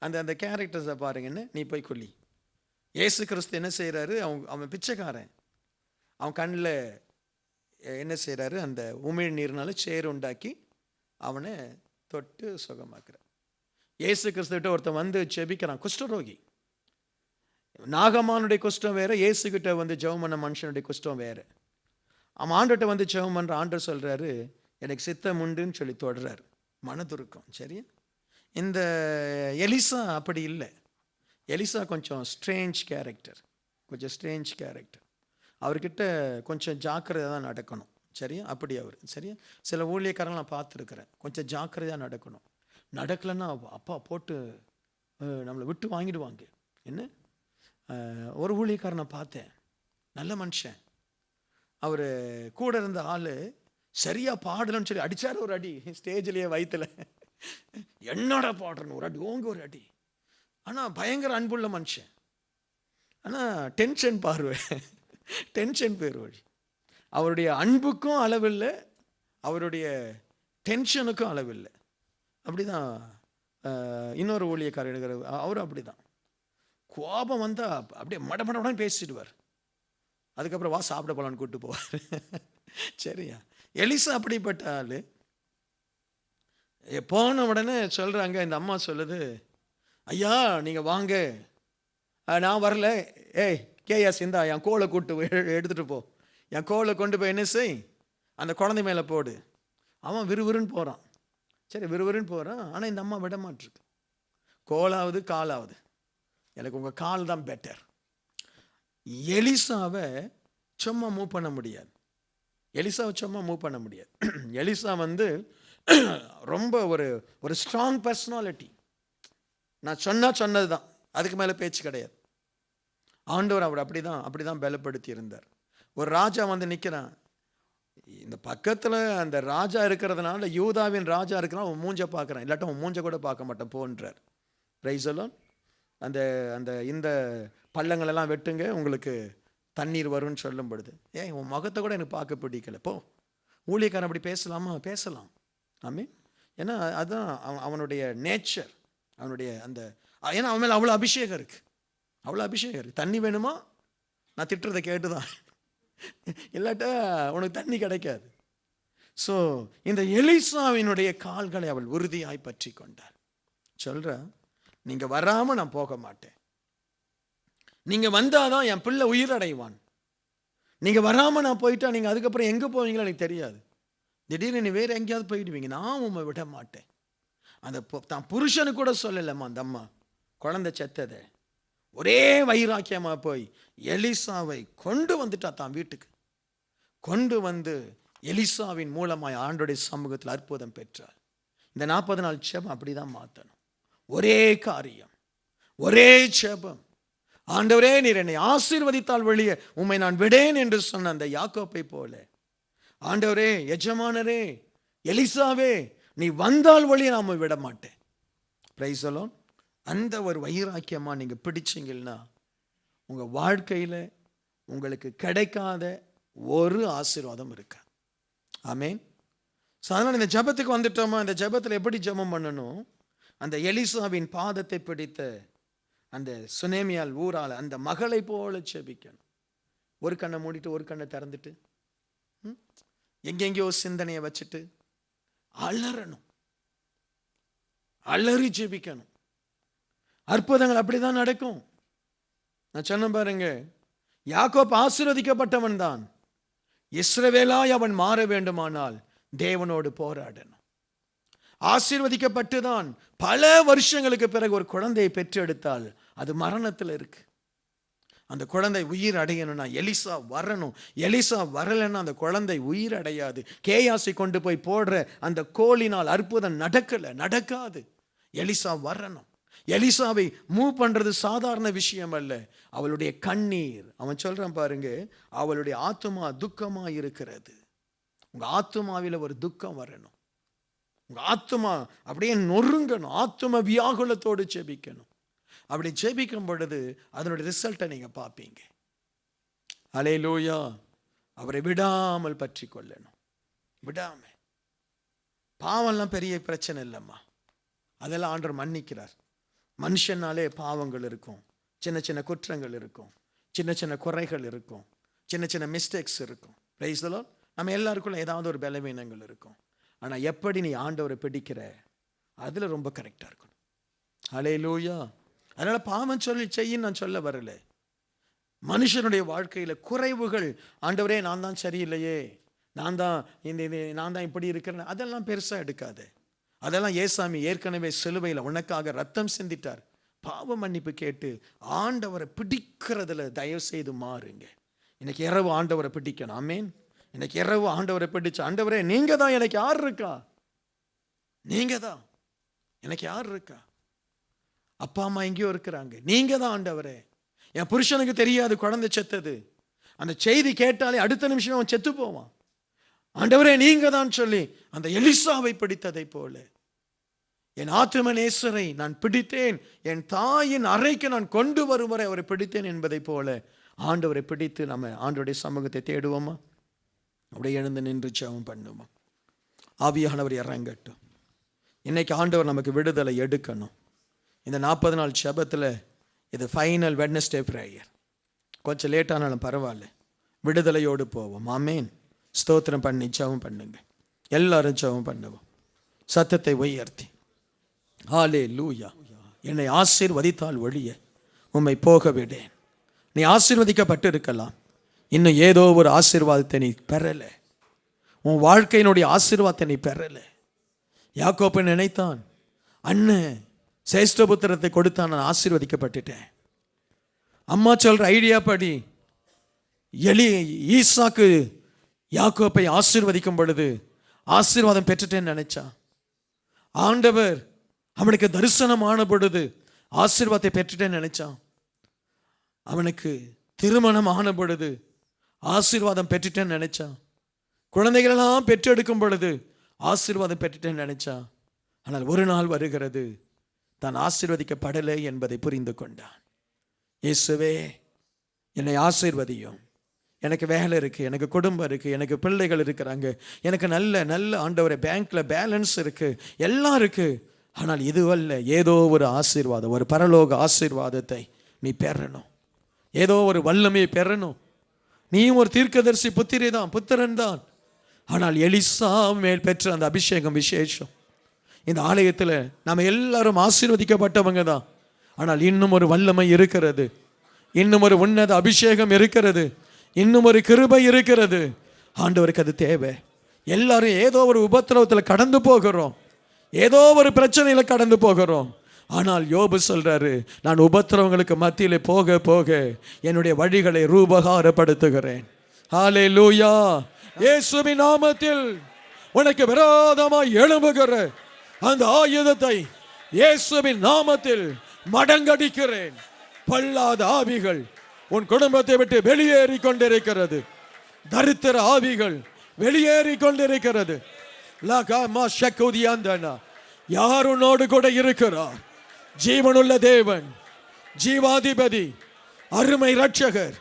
அந்த கேரக்டர்ஸை பாருங்க. என்ன, நீ போய் குழி. இயேசு கிறிஸ்து என்ன செய்கிறாரு? அவன் பிச்சைக்காரன். அவன் கண்ணில் என்ன செய்கிறாரு? அந்த உமிழ் நீர்னால சேர் உண்டாக்கி அவனை தொட்டு சுகமாக்குறார். இயேசு கிறிஸ்துகிட்ட ஒருத்தன் செபிக்கிறான், குஷ்டரோகி. நாகமானுடைய குஷ்டம் வேற, இயேசுகிட்ட ஜெபம் பண்ண மனுஷனுடைய குஷ்டம் வேற. அவன் ஆண்டர்கிட்ட ஜெபம் பண்ணுற ஆண்டர் சொல்கிறாரு, எனக்கு சித்தம் உண்டுன்னு சொல்லி தொடுறாரு. மனதுருக்கம். சரியா, இந்த எலிசா அப்படி இல்லை. எலிசா கொஞ்சம் ஸ்ட்ரேஞ்ச் கேரக்டர். அவர்கிட்ட கொஞ்சம் ஜாக்கிரதையாக தான் நடக்கணும். சரியா, அப்படி அவர். சரியா, சில ஊழியக்காரங்க நான் பார்த்துருக்குறேன், கொஞ்சம் ஜாக்கிரதையாக நடக்கணும். நடக்கலைன்னா அப்பா போட்டு நம்மளை விட்டு வாங்கிடுவாங்க. என்ன, ஒரு ஊழியக்காரனை பார்த்தேன், நல்ல மனுஷன். அவர் கூட இருந்த ஆள் சரியாக பாடலன்னு சொல்லி அடித்தார். ஒரு அடி ஸ்டேஜ்லேயே வயிற்றுல. என்னோட பாடுறன்னு ஒரு அடி, ஓங்க ஒரு அடி. ஆனால் பயங்கர அன்புள்ள மனுஷன். ஆனால் டென்ஷன் பார்வை, டென்ஷன் பேர் வழி. அவருடைய அன்புக்கும் அளவில்லை, அவருடைய டென்ஷனுக்கும் அளவில்லை. அப்படிதான் இன்னொரு ஊழியக்காரர் எடுக்கிற அவரும் அப்படிதான். கோபம் வந்தால் அப்படியே மடமடன்னு பேசிடுவார். அதுக்கப்புறம் வா சாப்பிட போகலான்னு கூப்பிட்டு போவார். சரியா, எலிசா அப்படிப்பட்ட ஆள். போன உடனே சொல்கிறாங்க, இந்த அம்மா சொல்லுது, ஐயா நீங்கள் வாங்க. நான் வரல. ஏய் கேஎஸ், இந்தா என் கோலை கூட்டு எடுத்துகிட்டு போ. என் கோலை கொண்டு போய் என்ன செய், அந்த குழந்தை மேலே போடு. அவன் விறுவிறுன்னு போகிறான். சரி, விறுவிறுன்னு போகிறான். ஆனால் இந்த அம்மா விட மாட்டிருக்கு. கோலாவது காலாவது, எனக்கு உங்கள் கால் தான் பெட்டர். எலிசாவை சும்மா மூவ் பண்ண முடியாது. எலிசா வந்து ரொம்ப ஒரு ஸ்ட்ராங் பர்சனாலிட்டி. நான் சொன்னது தான், அதுக்கு மேலே பேச்சு கிடையாது. ஆண்டவர் அவர் அப்படி தான் பலப்படுத்தி இருந்தார். ஒரு ராஜா வந்து நிற்கிறான், இந்த பக்கத்தில் அந்த ராஜா இருக்கிறதுனால, யூதாவின் ராஜா இருக்கிறான், அவன் மூஞ்ச பார்க்குறான், இல்லாட்டும் அவன் மூஞ்ச கூட பார்க்க மாட்டான் போன்றார். பிரைஸ் எல்லாம் அந்த அந்த இந்த பள்ளங்களெல்லாம் வெட்டுங்க, உங்களுக்கு தண்ணீர் வரும்னு சொல்லும் பொழுது, உன் முகத்தை கூட எனக்கு பார்க்க பிடிக்கல, போ. ஊழியக்காரன் அப்படி பேசலாமா? பேசலாம். ஆமீன். ஏன்னா அதுதான் அவனுடைய நேச்சர், அவனுடைய அந்த, ஏன்னா அவன் மேலே அவ்வளோ அபிஷேகம் இருக்குது. தண்ணி வேணுமா? நான் திட்டுறதை கேட்டுதான், இல்லாட்டா உனக்கு தண்ணி கிடைக்காது. ஸோ இந்த எலிசாவினுடைய கால்களை அவள் உறுதியாய் பற்றி கொண்டார். சொல்ற, நீங்க வராம நான் போக மாட்டேன், நீங்க வந்தாதான் என் பிள்ளை உயிரடைவான், நீங்க வராம நான் போயிட்டா நீங்க அதுக்கப்புறம் எங்க போவீங்களோ எனக்கு தெரியாது, திடீர்னு நீ வேற எங்கேயாவது போயிடுவீங்க, நான் உண்மை விட மாட்டேன். அந்த தான் புருஷனு கூட சொல்லலம்மா அந்த அம்மா, குழந்தை செத்ததை ஒரே வைராக்கியமா போய் எலிசாவை கொண்டு வந்துட்டா, தான் வீட்டுக்கு கொண்டு வந்து எலிசாவின் மூலமாய் ஆண்டோடைய சமூகத்தில் அற்புதம் பெற்றார். இந்த 40 நாள் ஜெபம் அப்படிதான் மாற்றணும். ஒரே காரியம், ஒரே ஜெபம். ஆண்டவரே, நீர் என்னை ஆசீர்வதித்தால் வெளியே உம்மை நான் விடேன் என்று சொன்ன அந்த யாக்கோப்பை போல, ஆண்டவரே, எஜமானரே, எலிசாவே, நீ வந்தால் வழியை நான் விட மாட்டேன். Price the Lord. அந்த ஒரு வைராக்கியமா நீங்க பிடிச்சிங்கன்னா உங்க வாழ்க்கையில உங்களுக்கு கிடைக்காத ஒரு ஆசீர்வாதம் இருக்கு. ஆமேன். அதனால இந்த ஜெபத்துக்கு வந்துட்டோமா, இந்த ஜெபத்தில் எப்படி ஜெபம் பண்ணணும்? அந்த எலிசாவின் பாதத்தை பிடித்த அந்த சுனேமியால் ஊரால அந்த மகளை போல ஜெபிக்கணும். ஒரு கண்ணை மூடிட்டு ஒரு கண்ணை திறந்துட்டு எங்கெங்கயோ சிந்தனையை வச்சுட்டு அலறணும், அலறி ஜெபிக்கணும். அற்புதங்கள் அப்படிதான் நடக்கும். நான் சொன்ன பாருங்க, யாக்கோப் ஆசீர்வதிக்கப்பட்டவன் தான். இஸ்ரவேலாய் அவன் மாற வேண்டுமானால் தேவனோடு போராடணும். ஆசீர்வதிக்கப்பட்டுதான் பல வருஷங்களுக்கு பிறகு ஒரு குழந்தையை பெற்றெடுத்தால் அது மரணத்தில் இருக்கு. அந்த குழந்தை உயிர் அடையணும்னா எலிசா வரணும். எலிசா வரலைன்னா அந்த குழந்தை உயிர் அடையாது. கேயாசி கொண்டு போய் போடுற அந்த கோலினால் அற்புதம் நடக்காது. எலிசா வரணும். எலிசாவை மூவ் பண்றது சாதாரண விஷயம் அல்ல. அவளுடைய கண்ணீர், அவன் சொல்றான் பாருங்க, அவளுடைய ஆத்துமா துக்கமா இருக்கிறது. உங்க ஆத்துமாவில ஒரு துக்கம் வரணும். உங்க ஆத்துமா அப்படியே நொறுங்கணும். ஆத்தும வியாகுலத்தோடு ஜெபிக்கணும். அப்படி ஜெபிக்கும் பொழுது அதனுடைய ரிசல்ட்டை நீங்க பார்ப்பீங்க. அல்லேலூயா. அவரை விடாமல் பற்றி கொள்ளணும். விடாம. பாவம்லாம் பெரிய பிரச்சனை இல்லைம்மா, அதெல்லாம் ஆண்டவர் மன்னிக்கிறார். மனுஷனாலே பாவங்கள் இருக்கும், சின்ன சின்ன குற்றங்கள் இருக்கும், சின்ன சின்ன குறைகள் இருக்கும், சின்ன சின்ன மிஸ்டேக்ஸ் இருக்கும். Price the Lord. நம்ம எல்லாருக்குள்ள ஏதாவது ஒரு பலவீனங்கள் இருக்கும். ஆனால் எப்படி நீ ஆண்டவரை பிடிக்கிற அதில் ரொம்ப கரெக்டாக இருக்கணும். அல்லேலூயா. அதனால் பாவம் சொல்லி செய்யின்னு நான் சொல்ல வரல. மனுஷனுடைய வாழ்க்கையில் குறைவுகள், ஆண்டவரே நான் தான் சரியில்லையே, நான் தான் இப்படி இருக்கிறேன், அதெல்லாம் பெருசாக எடுக்காது. அதெல்லாம் ஏசாமி ஏற்கனவே சிலுவையில் உனக்காக ரத்தம் சிந்திட்டார். பாவ மன்னிப்பு கேட்டு ஆண்டவரை பிடிக்கிறதுல தயவு செய்து மாறுங்க. இன்னைக்கு இரவு ஆண்டவரை பிடிக்கணும். ஆமேன். இன்னைக்கு இரவு ஆண்டவரை பிடிச்சு, ஆண்டவரே நீங்க தான் எனக்கு யார் இருக்கா, நீங்க தான் எனக்கு யார் இருக்கா, அப்பா அம்மா எங்கேயோ இருக்கிறாங்க, நீங்க தான் ஆண்டவரே. என் புருஷனுக்கு தெரியாது குழந்தை செத்தது, அந்த செய்தி கேட்டாலே அடுத்த நிமிஷம் அவன் செத்து போவான். ஆண்டவரே நீங்க தான் சொல்லி அந்த எலிசாவை பிடித்ததை போல என் ஆத்தும நேசரை நான் பிடித்தேன், என் தாயின் அறைக்கு நான் கொண்டு வரும் வரை அவரை பிடித்தேன் என்பதை போல ஆண்டவரை பிடித்து நம்ம ஆண்டவருடைய சமூகத்தை தேடுவோமா? அப்படியே எழுந்து நின்று ஜெபம் பண்ணுவோமா? ஆவியானவர் இறங்கட்டும். இன்னைக்கு ஆண்டவர் நமக்கு விடுதலை எடுக்கணும். இந்த 40 நாள் ஜெபத்தில் இது ஃபைனல் வெட்னஸ்டே ப்ரேயர். கொஞ்சம் லேட்டானாலும் பரவாயில்ல, விடுதலையோடு போவோம். ஆமேன். ஸ்தோத்திரம் பண்ணி ஜெபம் பண்ணுங்க. எல்லாரும் ஜெபம் பண்ணுவோம் சத்தத்தை உயர்த்தி. ஹல்லேலூயா. என்னை ஆசீர்வதித்தால் ஒழிய உம்மை போக விடேன். நீ ஆசீர்வதிக்கப்பட்டு இருக்கலாம், இன்னும் ஏதோ ஒரு ஆசீர்வாதத்தை நீ பெறல, உன் வாழ்க்கையினுடைய ஆசீர்வாதத்தை நீ பெறல. யாக்கோப்பு நினைத்தான், அண்ணன் சேஷ்டபுத்திரத்தை கொடுத்தா நான் ஆசீர்வதிக்கப்பட்டுட்டேன். அம்மா சொல்ற ஐடியா படி ஈசாக்கு யாக்கோப்பை ஆசீர்வதிக்கும் பொழுது ஆசீர்வாதம் பெற்றுட்டேன்னு நினைச்சான். ஆண்டவர் அவனுக்கு தரிசனம் ஆன பொழுது ஆசீர்வாதத்தை பெற்றுட்டேன்னு நினைச்சான். அவனுக்கு திருமணம் ஆன பொழுது ஆசீர்வாதம் பெற்றுட்டேன்னு நினைச்சான். குழந்தைகளெல்லாம் பெற்றெடுக்கும் பொழுது ஆசீர்வாதம் பெற்றுட்டேன்னு நினைச்சான். ஆனால் ஒரு நாள் வருகிறது, தான் ஆசீர்வதிக்கப்படலை என்பதை புரிந்து கொண்டான். இயேசுவே, என்னை ஆசீர்வதியும். எனக்கு வேலை இருக்குது, எனக்கு குடும்பம் இருக்குது, எனக்கு பிள்ளைகள் இருக்கிறாங்க, எனக்கு நல்ல நல்ல ஆண்டவரே பேங்க்ல பேலன்ஸ் இருக்குது, எல்லாம் இருக்குது. ஆனால் இதுவல்ல, ஏதோ ஒரு ஆசீர்வாதம், ஒரு பரலோக ஆசீர்வாதத்தை நீ பெறணும். ஏதோ ஒரு வல்லமையை பெறணும். நீயும் ஒரு தீர்க்கதரிசி புத்திரன் தான். ஆனால் எலிசா மேல் பெற்ற அந்த அபிஷேகம் விசேஷம். இந்த ஆலயத்தில் நாம் எல்லாரும் ஆசீர்வதிக்கப்பட்டவங்க தான். ஆனால் இன்னும் ஒரு வல்லமை இருக்கிறது, இன்னும் ஒரு உன்னத அபிஷேகம் இருக்கிறது, இன்னும் ஒரு கிருபை இருக்கிறது. ஆண்டவருக்கு அது தேவை. எல்லாரும் ஏதோ ஒரு உபத்திரவத்தில் கடந்து போகிறோம், ஏதோ ஒரு பிரச்சனையில் கடந்து போகிறோம். ஆனால் யோபு சொல்றாரு, நான் உபத்திரவங்களுக்கு மத்தியில் போக போக என்னுடைய வழிகளை ரூபகாரப்படுத்துகிறேன். ஹல்லேலூயா. இயேசுவின் நாமத்தில் உனக்கு விரோதமாய் எழும்புகிற அந்த ஆயுதத்தை இயேசுவின் நாமத்தில் மடங்கடிக்கிறேன். பொல்லாத ஆவிகள் உன் குடும்பத்தை விட்டு வெளியேறி கொண்டிருக்கிறது. தரித்திர ஆவிகள் வெளியேறி கொண்டிருக்கிறது. யார் உன்னோடு கூட இருக்கிறார்? ஜீவனுள்ள தேவன், ஜீவாதிபதி, அருமை ரட்சகர்,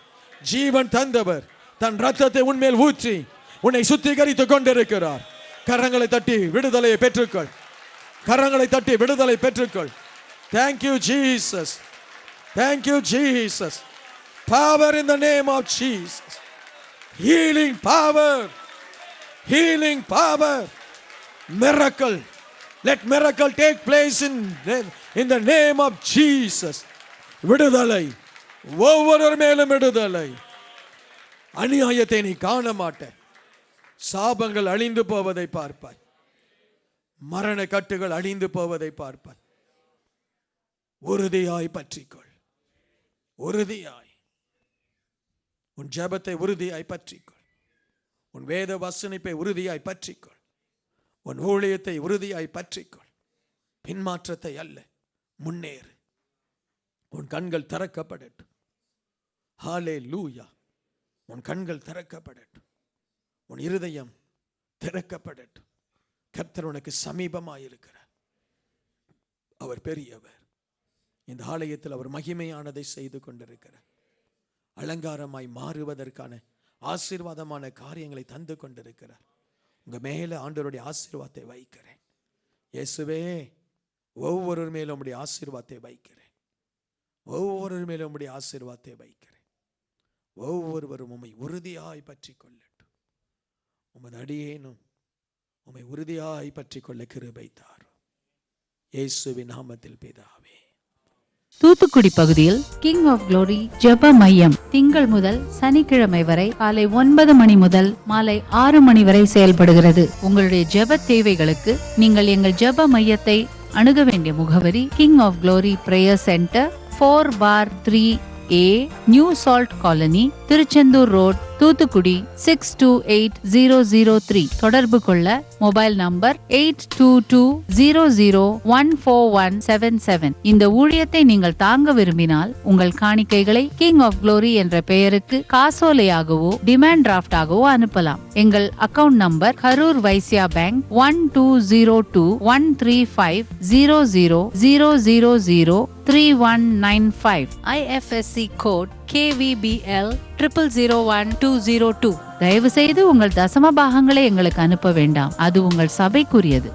ஜீவன் தந்தவர் தன் ரத்தத்தை உன்மேல் ஊற்றி உன்னை சுத்திகரித்துக் கொண்டிருக்கிறார். கரங்களை தட்டி விடுதலையை பெற்றுக்கொள். கரங்களை தட்டி விடுதலை பெற்றுக்கொள். Thank you Jesus. Thank you Jesus. Power in the name of Jesus. Healing power. Healing power. Miracle. Let miracle take place in the name of Jesus. விடுதலை, ஒவ்வொரு மேலும் விடுதலை. அநியாயத்தை நீ காண மாட்டாய். சாபங்கள் அழிந்து போவதை பார்ப்பாய். மரண கட்டுகள் அழிந்து போவதை பார்ப்பாய். உறுதியாய் பற்றிக்கொள். உறுதியாய் உன் ஜெபத்தை உறுதியாய் பற்றிக்கொள். உன் வேத வசனிப்பை உறுதியாய் பற்றிக்கொள். உன் ஊழியத்தை உறுதியாய் பற்றிக்கொள். பின்மாற்றத்தை அல்ல, முன்னேறு. உன் கண்கள் திறக்கப்படட்டும். ஹல்லேலூயா. உன் கண்கள் திறக்கப்படட்டும். உன் இருதயம் திறக்கப்படட்டும். கர்த்தர் உனக்கு சமீபமாயிருக்கிறார். அவர் பெரியவர். இந்த ஆலயத்தில் அவர் மகிமையானதை செய்து கொண்டிருக்கிறார். அலங்காரமாய் மாறுவதற்கான ஆசீர்வாதமான காரியங்களை தந்து கொண்டிருக்கிறார். உங்க மேல ஆண்டவருடைய ஆசீர்வாதத்தை வைக்கிறேன். இயேசுவே, ஒவ்வொரு மேலும் உம்முடைய ஆசீர்வாதத்தை வைக்கிறேன். ஒவ்வொரு மேலும் உம்முடைய ஆசீர்வாதத்தை வைக்கிறேன். ஒவ்வொருவரும் உம்மை உறுதியாய் பற்றி கொள்ளட்டும். உமது அடியேனும் உம்மை உறுதியாய் பற்றி கொள்ள கிருபை தாரும். இயேசுவின் நாமத்தில் பிதாவே. தூத்துக்குடி பகுதியில் கிங் ஆஃப் குளோரி ஜெப மையம் திங்கள் முதல் சனிக்கிழமை வரை காலை 9 மணி முதல் மாலை 6 மணி வரை செயல்படுகிறது. உங்களுடைய ஜெப தேவைகளுக்கு நீங்கள் எங்கள் ஜெப மையத்தை அணுக வேண்டிய முகவரி king of glory prayer centre, 4/3A, new salt colony, Tiruchendur road, Thoothukudi 628003. தொடர்பு கொள்ள மொபைல் நம்பர் 8220014177. இந்த ஊழியத்தை நீங்கள் தாங்க விரும்பினால் உங்கள் காணிக்கைகளை கிங் ஆஃப் குளோரி என்ற பெயருக்கு காசோலையாகவோ டிமாண்ட் டிராஃப்டாகவோ அனுப்பலாம். எங்கள் account number Karur Vysya bank 1202135000003195. IFSC code KVBL 00010202. தயவு செய்து உங்கள் தசம பாகங்களை எங்களுக்கு அனுப்ப வேண்டாம். அது உங்கள் சபைக்குரியது.